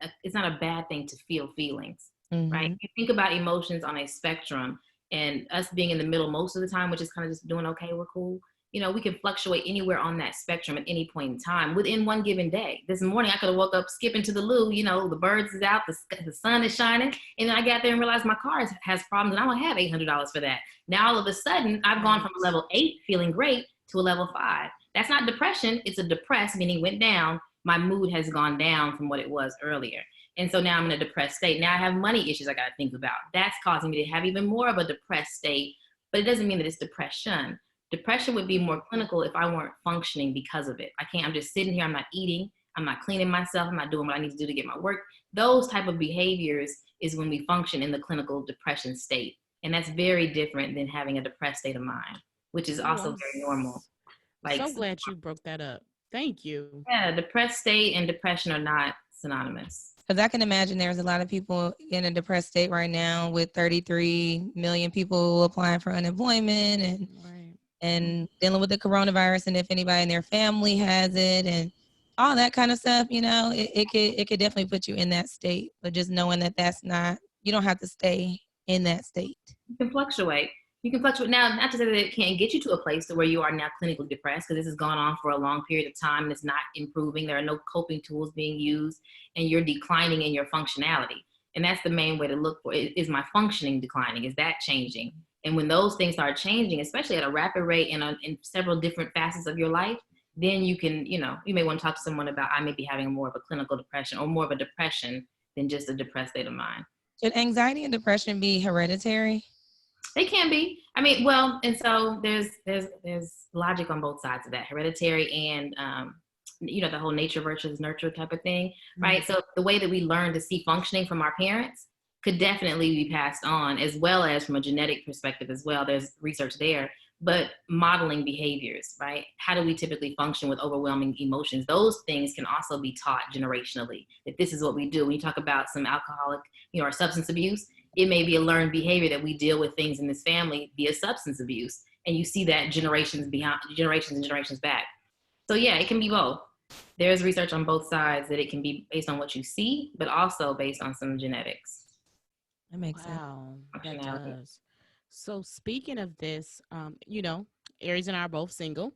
a bad thing to feel feelings, right? You think about emotions on a spectrum, and us being in the middle most of the time, which is kind of just doing okay, we're cool. You know, we can fluctuate anywhere on that spectrum at any point in time within one given day. This morning, I could have woke up skipping to the loo, you know, the birds is out, the sun is shining. And then I got there and realized my car has problems and I don't have $800 for that. Now, all of a sudden, I've gone from a level 8 feeling great to a level 5. That's not depression. It's a depressed, meaning went down. My mood has gone down from what it was earlier. And so now I'm in a depressed state. Now I have money issues I got to think about. That's causing me to have even more of a depressed state, but it doesn't mean that it's depression. Depression would be more clinical if I weren't functioning because of it. I'm just sitting here, I'm not eating, I'm not cleaning myself, I'm not doing what I need to do to get my work. Those type of behaviors is when we function in the clinical depression state. And that's very different than having a depressed state of mind, which is also very normal. Like, so glad you broke that up. Thank you. Yeah, depressed state and depression are not synonymous. Because I can imagine there's a lot of people in a depressed state right now, with 33 million people applying for unemployment and dealing with the coronavirus, and if anybody in their family has it and all that kind of stuff, you know, it could definitely put you in that state. But just knowing that that's not, you don't have to stay in that state. You can fluctuate. Now, not to say that it can't get you to a place to where you are now clinically depressed, because this has gone on for a long period of time and it's not improving. There are no coping tools being used and you're declining in your functionality. And that's the main way to look for it. Is my functioning declining? Is that changing? And when those things start changing, especially at a rapid rate in several different facets of your life, then you can, you know, you may want to talk to someone about, I may be having more of a clinical depression or more of a depression than just a depressed state of mind. Should anxiety and depression be hereditary? They can be. I mean, well, and so there's logic on both sides of that, hereditary and, you know, the whole nature versus nurture type of thing, right? So the way that we learn to see functioning from our parents could definitely be passed on, as well as from a genetic perspective as well. There's research there, but modeling behaviors, right? How do we typically function with overwhelming emotions? Those things can also be taught generationally, that this is what we do. When you talk about some alcoholic, you know, or substance abuse, it may be a learned behavior that we deal with things in this family via substance abuse. and you see that generations and generations back. So yeah, it can be both. There's research on both sides that it can be based on what you see, but also based on some genetics. That makes sense. Wow, that does. So speaking of this, Aries and I are both single.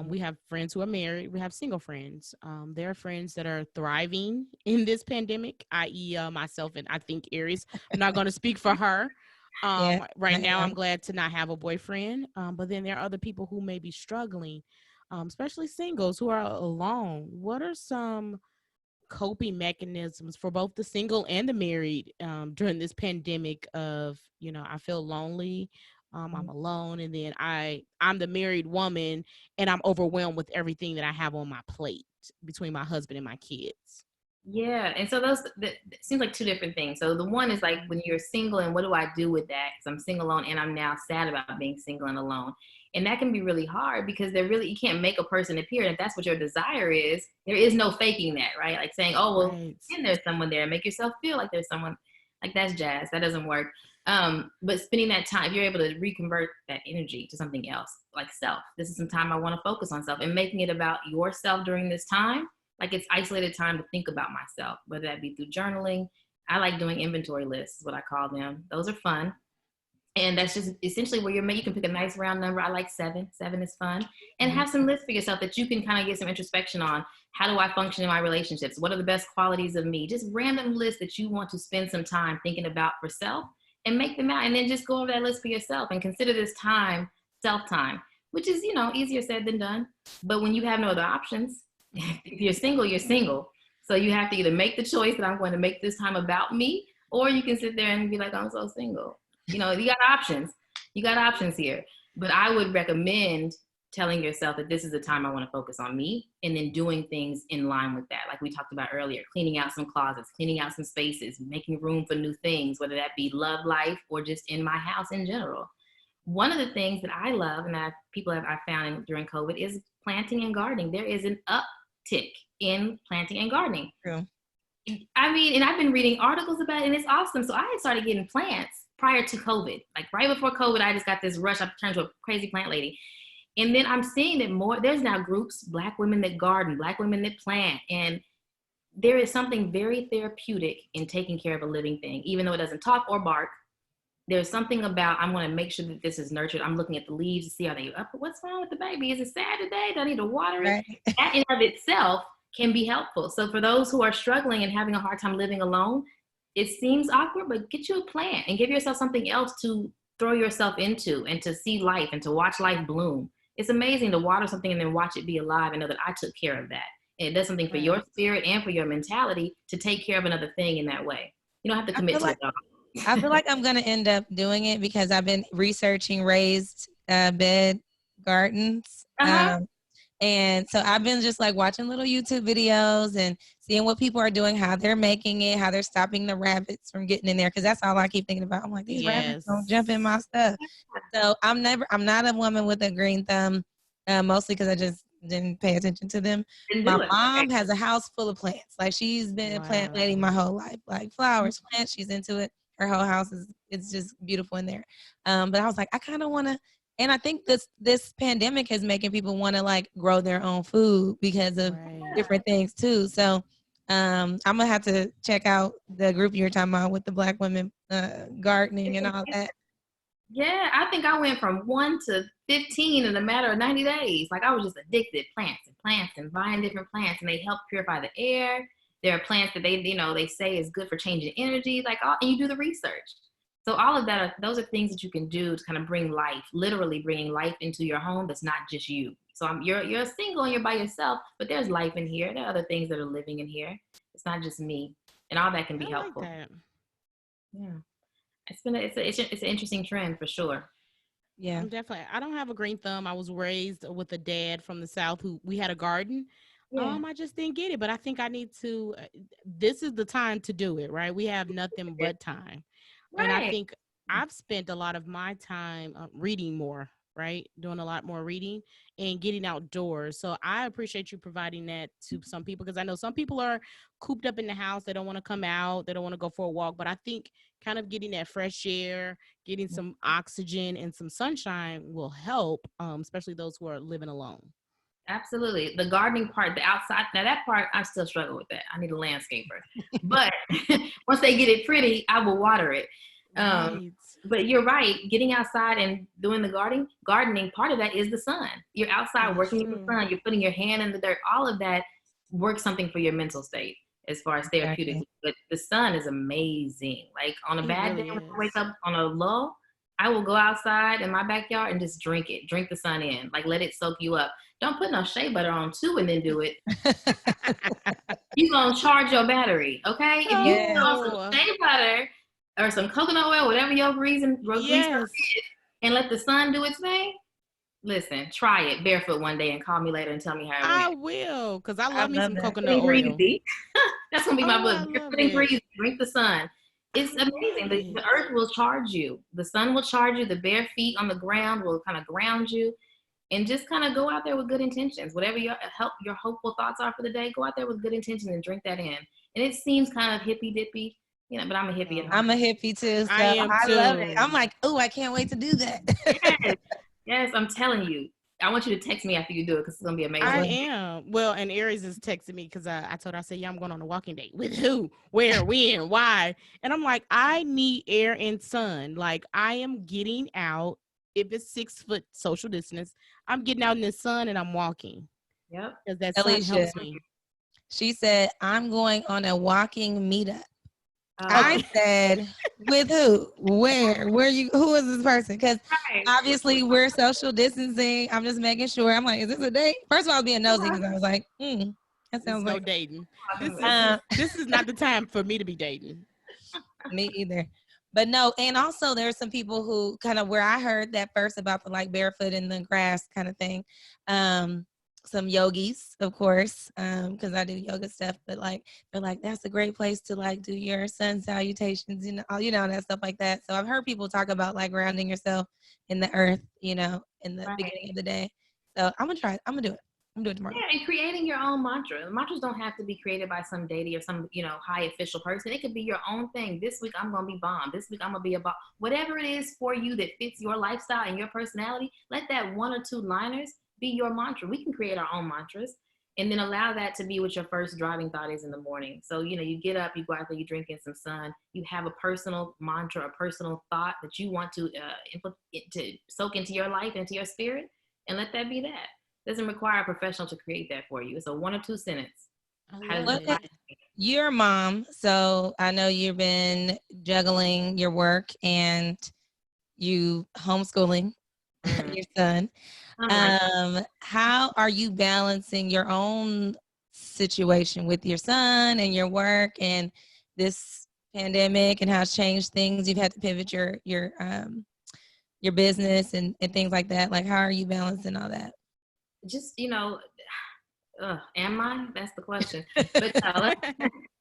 We have friends who are married. We have single friends. There are friends that are thriving in this pandemic, i.e., myself, and I think Aries. I'm not going to speak for her. Right now, I'm glad to not have a boyfriend. But then there are other people who may be struggling, especially singles who are alone. What are some coping mechanisms for both the single and the married during this pandemic of, I feel lonely, I'm alone, and then I'm the married woman and I'm overwhelmed with everything that I have on my plate between my husband and my kids? Yeah, and so those seems like two different things. So the one is like when you're single, and what do I do with that? Because I'm single alone, and I'm now sad about being single and alone, and that can be really hard because you can't make a person appear. And if that's what your desire is, there is no faking that, right? Like saying, oh well, and there's someone there, make yourself feel like there's someone. Like that's jazz. That doesn't work. But spending that time, if you're able to reconvert that energy to something else, like self. This is some time I want to focus on self, and making it about yourself during this time. Like it's isolated time to think about myself, whether that be through journaling. I like doing inventory lists, is what I call them. Those are fun. And that's just essentially where you can pick a nice round number. I like 7. 7 is fun. And have some lists for yourself that you can kind of get some introspection on. How do I function in my relationships? What are the best qualities of me? Just random lists that you want to spend some time thinking about for self, and make them out. And then just go over that list for yourself and consider this time self-time, which is, easier said than done. But when you have no other options, if you're single, you're single. So you have to either make the choice that I'm going to make this time about me, or you can sit there and be like, I'm so single. You got options. You got options here. But I would recommend telling yourself that this is the time I want to focus on me, and then doing things in line with that. Like we talked about earlier, cleaning out some closets, cleaning out some spaces, making room for new things, whether that be love life or just in my house in general. One of the things that I love and that I found during COVID is planting and gardening. There is an uptick in planting and gardening. True. I mean, and I've been reading articles about it, and it's awesome. So I had started getting plants prior to COVID. Like right before COVID, I just got this rush. I turned to a crazy plant lady. And then I'm seeing that there's now groups, Black women that garden, Black women that plant. And there is something very therapeutic in taking care of a living thing, even though it doesn't talk or bark. There's something about, I'm going to make sure that this is nurtured. I'm looking at the leaves to see, are they up? What's wrong with the baby? Is it sad today? Do I need to water it? Right. That in of itself can be helpful. So for those who are struggling and having a hard time living alone, it seems awkward, but get you a plant and give yourself something else to throw yourself into and to see life and to watch life bloom. It's amazing to water something and then watch it be alive and know that I took care of that. And it does something for your spirit and for your mentality to take care of another thing in that way. You don't have to commit to it all. I feel like I'm going to end up doing it because I've been researching raised bed gardens. And so I've been just like watching little YouTube videos and seeing what people are doing, how they're making it, how they're stopping the rabbits from getting in there. Cause that's all I keep thinking about. I'm like, these rabbits don't jump in my stuff. So I'm not a woman with a green thumb, mostly cause I just didn't pay attention to them. My mom has a house full of plants. Like she's been a plant lady my whole life, like flowers, plants, she's into it. Her whole house it's just beautiful in there. But I was like, I kind of want to, and I think this pandemic is making people want to like grow their own food because of different things too. So I'm gonna have to check out the group you were talking about with the Black women gardening and all that. Yeah, I think I went from 1 to 15 in a matter of 90 days. Like I was just addicted, plants and buying different plants, and they help purify the air. There are plants that they say is good for changing energy, and you do the research. So all of that, those are things that you can do to kind of bring life, literally bringing life into your home that's not just you. So you're single and you're by yourself, but there's life in here. There are other things that are living in here. It's not just me, and all that can be helpful. Like that. Yeah, it's an interesting trend for sure. Yeah, I don't have a green thumb. I was raised with a dad from the South we had a garden. Yeah. I just didn't get it, but I think I need to. This is the time to do it, right? We have nothing but time. Right. And I think I've spent a lot of my time reading more right? Doing a lot more reading and getting outdoors. So I appreciate you providing that to some people, because I know some people are cooped up in the house. They don't want to come out. They don't want to go for a walk. But I think kind of getting that fresh air, getting some oxygen and some sunshine will help, especially those who are living alone. Absolutely. The gardening part, the outside, now that part, I still struggle with that. I need a landscaper. But once they get it pretty, I will water it. Right. But you're right. Getting outside and doing the gardening, part of that is the sun. You're outside working in the sun. You're putting your hand in the dirt. All of that works something for your mental state as far as therapeutic. Exactly. But the sun is amazing. Like on a bad really day when I is. wake up on a lull, I will go outside in my backyard and just drink it. Drink the sun in. Like let it soak you up. Don't put no shea butter on too and then do it. You're going to charge your battery, okay? If you put on some shea butter or some coconut oil, whatever your reason is, and let the sun do its thing, listen, try it barefoot one day and call me later and tell me how it went. I will, because I love me some that. coconut oil. That's going to be my book. Drink the sun. It's amazing. The earth will charge you. The sun will charge you. The bare feet on the ground will kind of ground you. And just kind of go out there with good intentions. Whatever your hopeful thoughts are for the day, go out there with good intentions and drink that in. And it seems kind of hippy dippy, but I'm a hippie. I'm a hippie too. So I am too. love it. I'm like, oh, I can't wait to do that. Yes, I'm telling you. I want you to text me after you do it because it's gonna be amazing. I am. Well, and Aries is texting me because I told her, I said, yeah, I'm going on a walking date. With who? Where? When? Why? And I'm like, I need air and sun. Like I am getting out. If it's 6 foot social distance, I'm getting out in the sun and I'm walking. Yep. Because that sun helps me. She said, I'm going on a walking meetup. I said, with who? Where? Who is this person? Because obviously we're social distancing. I'm just making sure. I'm like, is this a date? First of all, I was being nosy because I was like, that sounds like dating. This is not the time for me to be dating. Me either. But no, and also there's some people who kind of where I heard that first about the like barefoot in the grass kind of thing. Some yogis, of course, because I do yoga stuff, but like they're like, that's a great place to like do your sun salutations, that stuff like that. So I've heard people talk about like grounding yourself in the earth, in the beginning of the day. So I'm gonna try it. I'm gonna do it. I'm doing it tomorrow. Yeah, and creating your own mantra. The mantras don't have to be created by some deity or some, high official person. It could be your own thing. This week I'm gonna be bomb. This week I'm gonna be a bomb. Whatever it is for you that fits your lifestyle and your personality, let that 1 or 2 liners be your mantra. We can create our own mantras and then allow that to be what your first driving thought is in the morning. So, you get up, you go out there, you drink in some sun, you have a personal mantra, a personal thought that you want to soak into your life, into your spirit, and let that be that. Doesn't require a professional to create that for you. It's a 1 or 2 sentence. You're a mom, so I know you've been juggling your work and you homeschooling your son. How are you balancing your own situation with your son and your work and this pandemic and how it's changed things? You've had to pivot your business and things like that. Like, how are you balancing all that? Just, am I? That's the question. But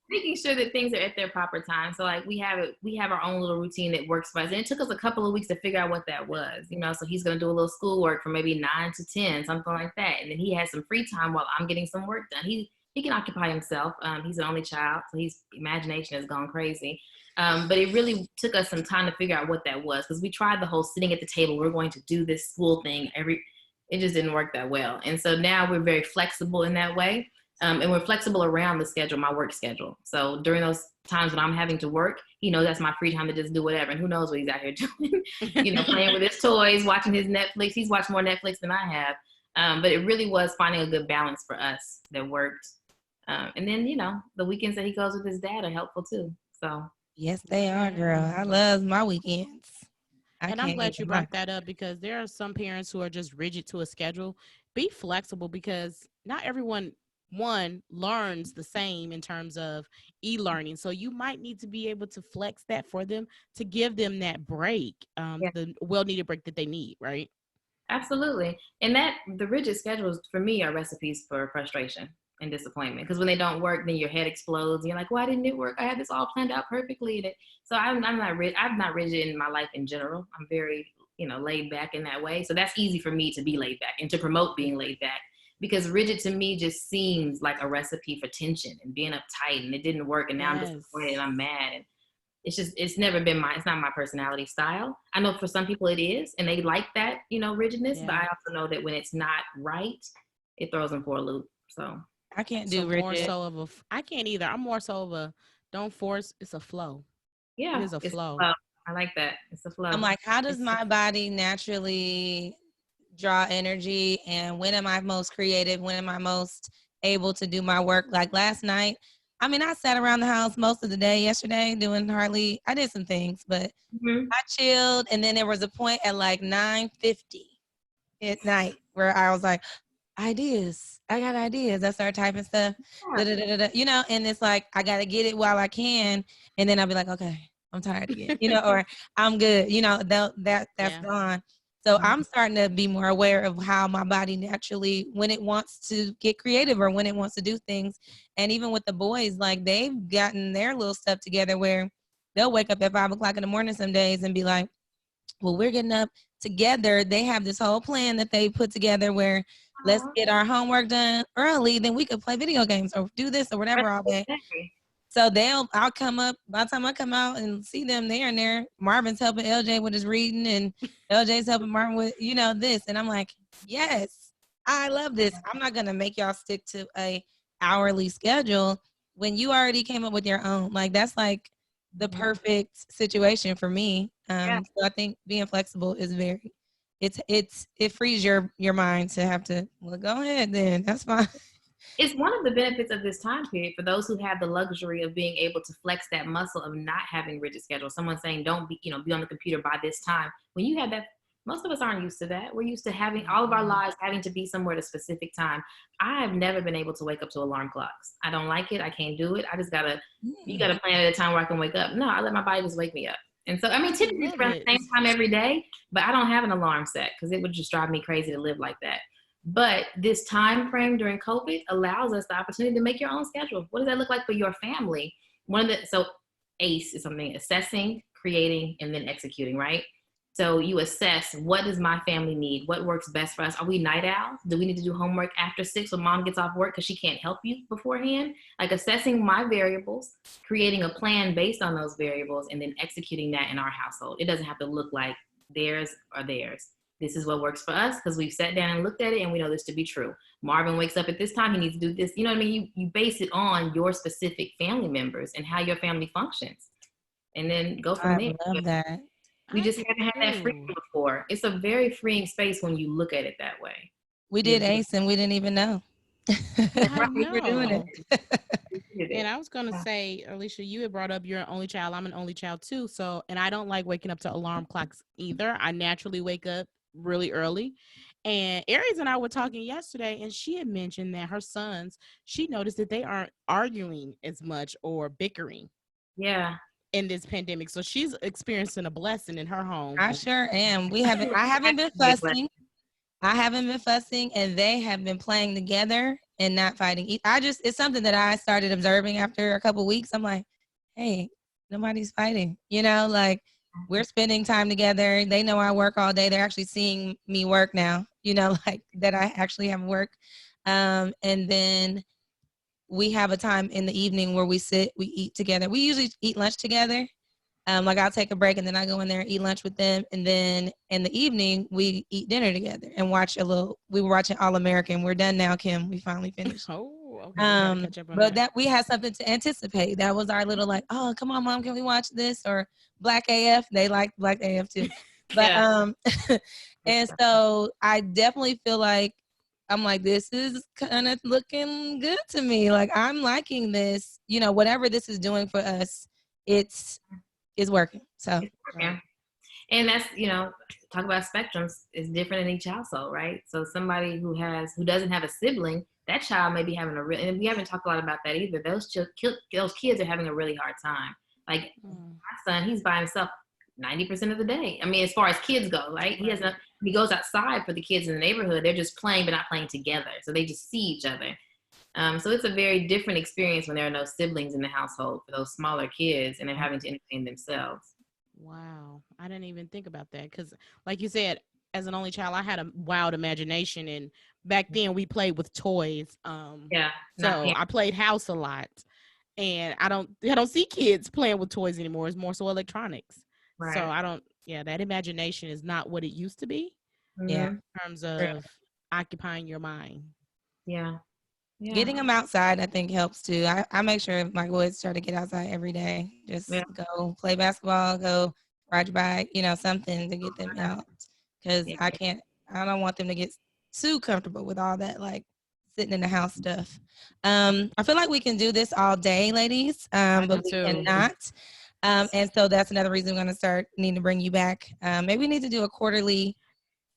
making sure that things are at their proper time. So like we have our own little routine that works for us. And it took us a couple of weeks to figure out what that was, so he's going to do a little schoolwork from maybe 9 to 10, something like that. And then he has some free time while I'm getting some work done. He can occupy himself. He's an only child, so his imagination has gone crazy. But it really took us some time to figure out what that was, because we tried the whole sitting at the table, we're going to do this school thing it just didn't work that well. And so now we're very flexible in that way. And we're flexible around the schedule, my work schedule. So during those times when I'm having to work, that's my free time to just do whatever. And who knows what he's out here doing, playing with his toys, watching his Netflix. He's watched more Netflix than I have. But it really was finding a good balance for us that worked. And then, the weekends that he goes with his dad are helpful too. So yes, they are, girl. I love my weekends. And I'm glad you brought that up, because there are some parents who are just rigid to a schedule. Be flexible, because not everyone learns the same in terms of e-learning. So you might need to be able to flex that for them to give them that break, the well-needed break that they need, right? Absolutely. And the rigid schedules for me are recipes for frustration and disappointment, because when they don't work, then your head explodes. And you're like, why didn't it work? I had this all planned out perfectly. So I'm not rigid in my life in general. I'm very laid back in that way. So that's easy for me to be laid back and to promote being laid back, because rigid to me just seems like a recipe for tension and being uptight, and it didn't work. And now I'm disappointed and I'm mad. And it's never been it's not my personality style. I know for some people it is, and they like that, rigidness, but I also know that when it's not right, it throws them for a loop. So I can't do rigid. More so of I can't either. I'm more so of a don't force. It's a flow. Yeah, it is a flow. I like that. It's a flow. I'm like, how does my body naturally draw energy, and when am I most creative? When am I most able to do my work? Like last night, I sat around the house most of the day yesterday I did some things, but I chilled. And then there was a point at like 9:50 at night where I was like, I got ideas. I started typing stuff, and it's like, I got to get it while I can. And then I'll be like, okay, I'm tired again, or I'm good, that's gone. So I'm starting to be more aware of how my body naturally, when it wants to get creative or when it wants to do things. And even with the boys, like they've gotten their little stuff together where they'll wake up at 5 o'clock in the morning some days and be like, well, we're getting up together. They have this whole plan that they put together where let's get our homework done early, then we could play video games or do this or whatever all day. So I'll come up, by the time I come out and see them, they're in there. Marvin's helping LJ with his reading, and LJ's helping Marvin with, this. And I'm like, yes, I love this. I'm not going to make y'all stick to a hourly schedule when you already came up with your own. Like, that's like the perfect situation for me. So I think being flexible is it frees your mind to have to, well, go ahead then. That's fine. It's one of the benefits of this time period for those who have the luxury of being able to flex that muscle of not having rigid schedule. Someone saying, don't be on the computer by this time. When you have that, most of us aren't used to that. We're used to having all of our lives having to be somewhere at a specific time. I have never been able to wake up to alarm clocks. I don't like it. I can't do it. I just you gotta plan at a time where I can wake up. No, I let my body just wake me up. And so, typically it's around the same time every day, but I don't have an alarm set because it would just drive me crazy to live like that. But this time frame during COVID allows us the opportunity to make your own schedule. What does that look like for your family? So ACE is something: assessing, creating, and then executing, right? So you assess, what does my family need? What works best for us? Are we night owls? Do we need to do homework after 6 when mom gets off work because she can't help you beforehand? Like assessing my variables, creating a plan based on those variables, and then executing that in our household. It doesn't have to look like theirs or theirs. This is what works for us because we've sat down and looked at it and we know this to be true. Marvin wakes up at this time, he needs to do this. You know what I mean? You base it on your specific family members and how your family functions. And then go from there. I love that. We just haven't had that freedom before. It's a very freeing space when you look at it that way. We did ACE and we didn't even know. We were doing it. And I was going to say, Alisha, you had brought up you're an only child. I'm an only child too. So, and I don't like waking up to alarm clocks either. I naturally wake up really early. And Aries and I were talking yesterday, and she had mentioned that her sons, she noticed that they aren't arguing as much or bickering. Yeah. In this pandemic. So she's experiencing a blessing in her home. I sure am. I haven't been fussing. And they have been playing together and not fighting. It's something that I started observing after a couple of weeks. I'm like, hey, nobody's fighting, like we're spending time together. They know I work all day. They're actually seeing me work now, like that I actually have work. And then we have a time in the evening where we eat together. We usually eat lunch together. Like I'll take a break and then I go in there and eat lunch with them. And then in the evening, we eat dinner together and we were watching All American. We're done now, Kim. We finally finished. Oh, okay. But that we had something to anticipate. That was our little like, oh, come on, Mom, can we watch this? Or Black AF. They like Black AF too. But, and so I definitely feel like, I'm like, this is kind of looking good to me. Like, I'm liking this, whatever this is doing for us, it's working. So, yeah. And that's, talk about spectrums is different in each household, right? So somebody who doesn't have a sibling, that child may be having and we haven't talked a lot about that either. Those kids are having a really hard time. Like my son, he's by himself 90% of the day. As far as kids go, right? He goes outside for the kids in the neighborhood. They're just playing, but not playing together. So they just see each other. So it's a very different experience when there are no siblings in the household for those smaller kids and they're having to entertain themselves. Wow. I didn't even think about that because, like you said, as an only child, I had a wild imagination, and back then we played with toys. Yeah. So I played house a lot, and I don't see kids playing with toys anymore. It's more so electronics. So Right. I don't. Yeah, that imagination is not what it used to be Yeah. Mhm. in terms True. of occupying your mind. Yeah. Yeah. Getting them outside, I think, helps too. I make sure my boys try to get outside every day. Just Yeah. go play basketball, go ride your bike, something to get them out. Because Yeah. I don't want them to get too comfortable with all that, like sitting in the house stuff. I feel like we can do this all day, ladies, I do but we too. cannot. And so that's another reason we're going to start needing to bring you back. Maybe we need to do a quarterly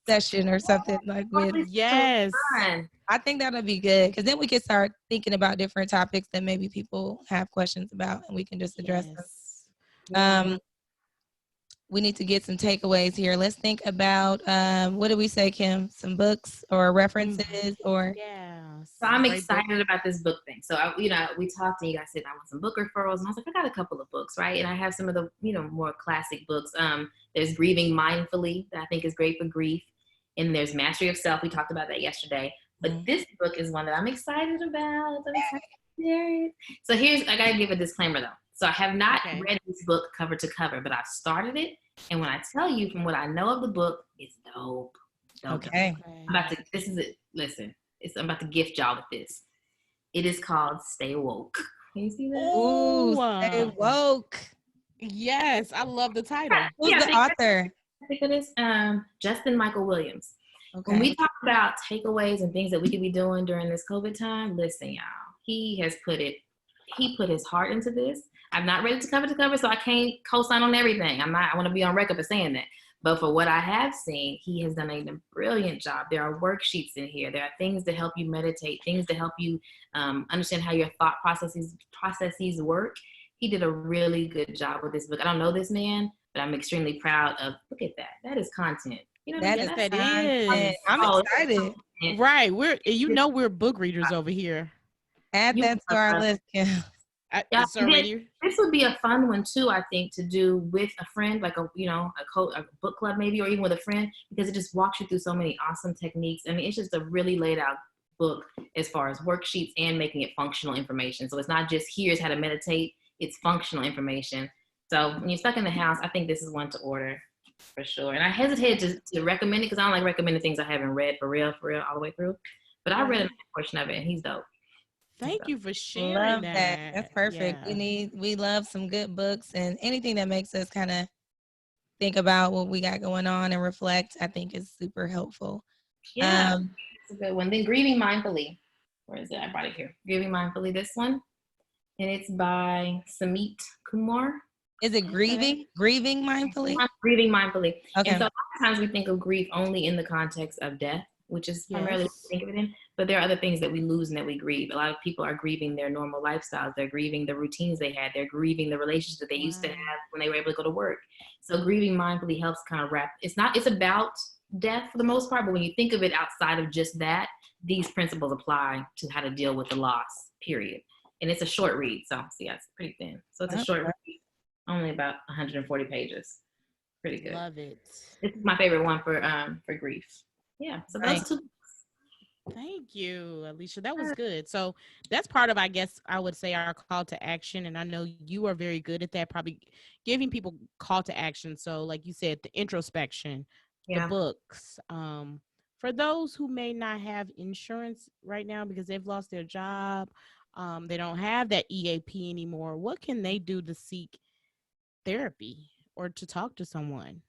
session or something like with. Yes. Fun. I think that'll be good because then we can start thinking about different topics that maybe people have questions about, and we can just address them. Yes. Yeah. We need to get some takeaways here. Let's think about what did we say, Kim? Some books or references or Yeah. So I'm Great book. excited about this book thing. So we talked and you guys said I want some book referrals, and I was like, I got a couple of books, right? And I have some of the more classic books. There's Grieving Mindfully that I think is great for grief, and there's Mastery of Self. We talked about that yesterday, but this book is one that I'm excited about. I'm excited to share it. So I gotta give a disclaimer though. So I have not read this book cover to cover, but I've started it, and when I tell you from what I know of the book, it's dope. okay. I'm about to. This is it. Listen. I'm about to gift y'all with this. It is called Stay Woke. Can you see that? Ooh, stay woke. Yes, I love the title. Who's the author? I think it is Justin Michael Williams. Okay. When we talk about takeaways and things that we could be doing during this COVID time, listen, y'all. He put his heart into this. I'm not ready to cover, so I can't co-sign on everything. I want to be on record for saying that. But for what I have seen, he has done a brilliant job. There are worksheets in here. There are things to help you meditate, things to help you understand how your thought processes work. He did a really good job with this book. I don't know this man, but I'm extremely proud of. Look at that. That is content. You know what I mean? That is. I'm excited. Right. We're book readers over here. Add that to our list, Kim. This would be a fun one too, I think, to do with a friend, like a book club maybe, or even with a friend, because it just walks you through so many awesome techniques. I mean, it's just a really laid out book as far as worksheets and making it functional information. So it's not just here's how to meditate, it's functional information. So when you're stuck in the house, I think this is one to order for sure. And I hesitated to recommend it because I don't like recommending things I haven't read for real, all the way through. But I read a portion of it and he's dope. Thank you for sharing love that. That's perfect. Yeah. We love some good books, and anything that makes us kind of think about what we got going on and reflect, I think is super helpful. Yeah, it's a good one. Then Grieving Mindfully. Where is it? I brought it here. Grieving Mindfully, this one. And it's by Samit Kumar. Is it Grieving Mindfully? Grieving Mindfully. Okay. And so a lot of times we think of grief only in the context of death, which is primarily what we think of it in. But there are other things that we lose and that we grieve. A lot of people are grieving their normal lifestyles. They're grieving the routines they had. They're grieving the relationships that they used to have when they were able to go to work. So Grieving Mindfully helps kind of wrap. It's about death for the most part, but when you think of it outside of just that, these principles apply to how to deal with the loss, period. And it's a short read. So it's pretty thin. So it's a short read, only about 140 pages. Pretty good. Love it. This is my favorite one for grief. Yeah. So those two. Thank you, Alisha. That was good. So that's part of, I guess, I would say our call to action. And I know you are very good at that, probably giving people call to action. So like you said, the introspection, the books. For those who may not have insurance right now because they've lost their job, they don't have that EAP anymore. What can they do to seek therapy or to talk to someone?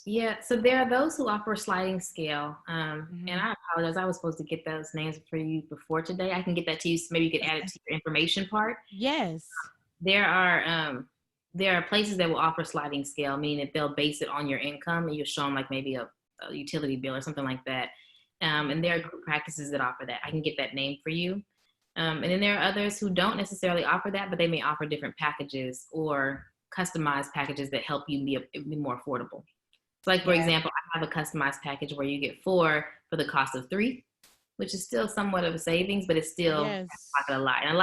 Yeah, so there are those who offer a sliding scale, and I apologize. I was supposed to get those names for you before today. I can get that to you. So maybe you could add it to your information part. Yes. There are places that will offer sliding scale, meaning that they'll base it on your income, and you'll show them like maybe a utility bill or something like that. And there are group practices that offer that. I can get that name for you. And then there are others who don't necessarily offer that, but they may offer different packages or customized packages that help you be more affordable. So like, for example, I have a customized package where you get 4 for the cost of 3, which is still somewhat of a savings, but it's still a lot. And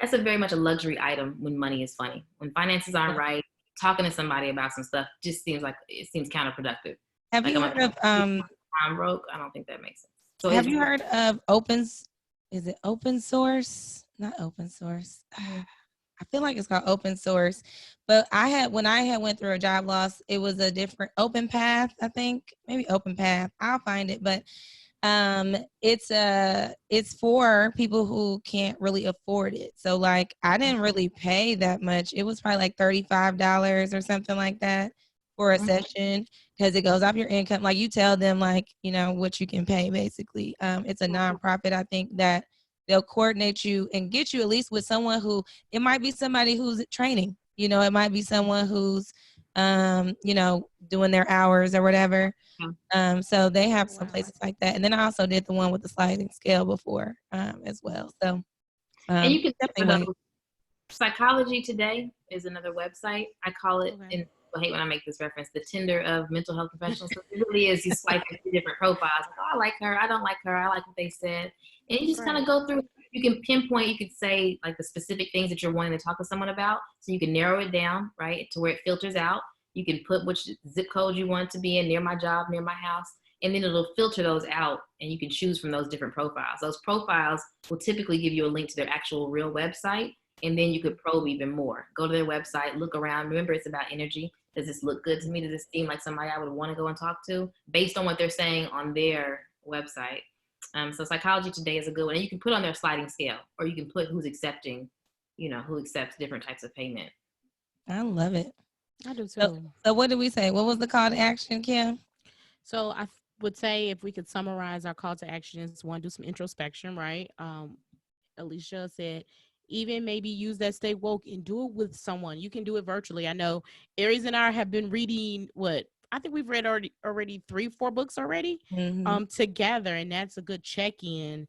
that's very much a luxury item when money is funny. When finances aren't right, talking to somebody about some stuff just seems counterproductive. Have like you I'm heard of time broke. I don't think that makes sense. So have you heard of is it open source? Not open source. I feel like it's called open source, but when I had went through a job loss, it was a different Open Path, I think, maybe Open Path. I'll find it, but it's for people who can't really afford it. So like I didn't really pay that much. It was probably like $35 or something like that for a session, because it goes off your income. Like you tell them like, you know, what you can pay basically. It's a nonprofit, I think, that they'll coordinate you and get you at least with someone who, it might be somebody who's training, you know, it might be someone who's, you know, doing their hours or whatever. So they have some places like that. And then I also did the one with the sliding scale before, as well. So, and you can definitely Psychology Today is another website. I call it, and I hate when I make this reference, the Tinder of mental health professionals. So it really is, you swipe through different profiles. Like, oh, I like her. I don't like her. I like what they said. And you just kind of go through, you can pinpoint, you could say like the specific things that you're wanting to talk to someone about. So you can narrow it down, right, to where it filters out. You can put which zip code you want to be in, near my job, near my house, and then it'll filter those out, and you can choose from those different profiles. Those profiles will typically give you a link to their actual real website, and then you could probe even more. Go to their website, look around. Remember, it's about energy. Does this look good to me? Does this seem like somebody I would want to go and talk to based on what they're saying on their website? So Psychology Today is a good one. And you can put on their sliding scale, or you can put who's accepting, you know, who accepts different types of payment. I love it. I do too. So what did we say? What was the call to action, Kim? So I would say if we could summarize our call to action is, one, do some introspection, right? Alisha said, even maybe use that stay woke and do it with someone. You can do it virtually. I know Aries and I have been reading I think we've read already 3-4 books already together, and that's a good check-in.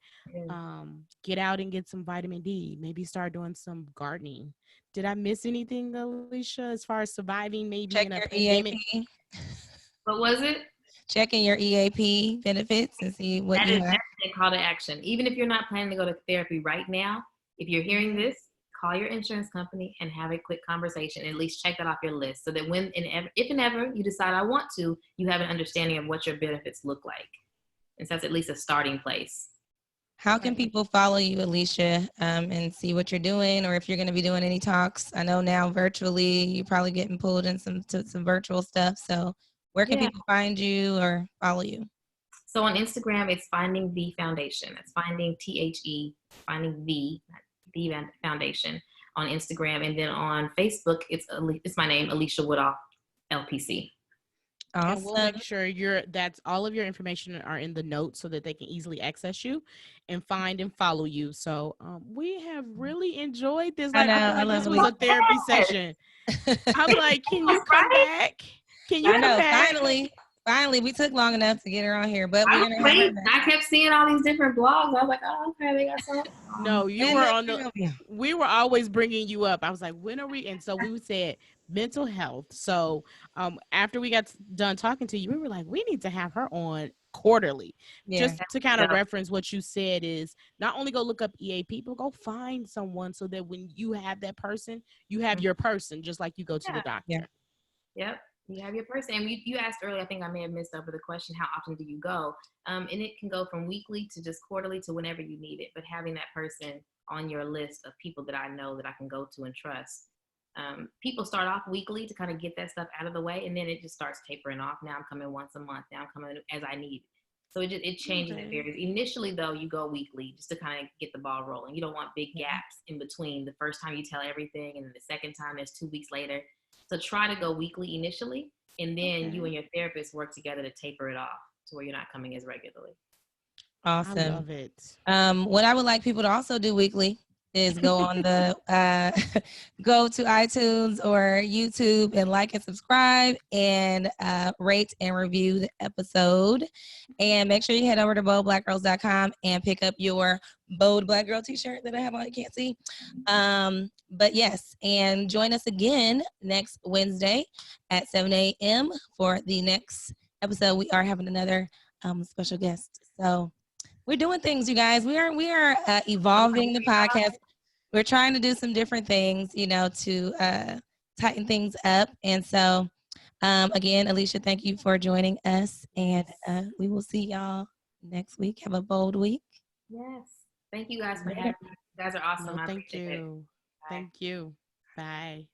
Get out and get some vitamin D. Maybe start doing some gardening. Did I miss anything, Alisha, as far as surviving maybe in a pandemic? EAP. What was it? Checking your EAP benefits and see what you have. That's a call to action. Even if you're not planning to go to therapy right now, if you're hearing this, call your insurance company and have a quick conversation. At least check that off your list, so that if and ever you decide I want to, you have an understanding of what your benefits look like. And so that's at least a starting place. How can people follow you, Alisha, and see what you're doing, or if you're going to be doing any talks? I know now virtually you're probably getting pulled in some virtual stuff. So where can people find you or follow you? So on Instagram, it's Finding the Foundation. It's Finding Finding the Foundation on Instagram. And then on Facebook, it's my name, Alisha Woodall, LPC. Awesome. And we'll make sure that's all of your information are in the notes so that they can easily access you and find and follow you. So we have really enjoyed this. Like, I love this was a therapy session. I'm like, can you come back? Can you come back? Finally, we took long enough to get her on here, but we're gonna have her back. I kept seeing all these different blogs. I was like, oh, okay, they got something. No, we were always bringing you up. I was like, when are we? And so we said mental health. So after we got done talking to you, we were like, we need to have her on quarterly. Just to kind of reference what you said is not only go look up EAP, but go find someone so that when you have that person, you have your person, just like you go to the doctor. Yep. You have your person. And you asked earlier, I think I may have missed over the question, how often do you go? And it can go from weekly to just quarterly to whenever you need it. But having that person on your list of people that I know that I can go to and trust. People start off weekly to kind of get that stuff out of the way, and then it just starts tapering off. Now I'm coming once a month. Now I'm coming as I need. So it changes. It varies. Initially, though, you go weekly just to kind of get the ball rolling. You don't want big gaps in between the first time you tell everything and then the second time there's 2 weeks later. So try to go weekly initially, and then you and your therapist work together to taper it off to where you're not coming as regularly. Awesome. I love it. What I would like people to also do weekly is go on the go to iTunes or YouTube and like and subscribe and rate and review the episode. And make sure you head over to boldblackgirls.com and pick up your Bold Black Girl t-shirt that I have on. You can't see. But yes, and join us again next Wednesday at 7 a.m. for the next episode. We are having another special guest. So we're doing things, you guys. We are evolving the podcast. We're trying to do some different things, you know, to tighten things up. And so, again, Alisha, thank you for joining us. And we will see y'all next week. Have a bold week. Yes. Thank you guys for having me. You guys are awesome. No, I thank appreciate it. you. Bye. Thank you. Bye.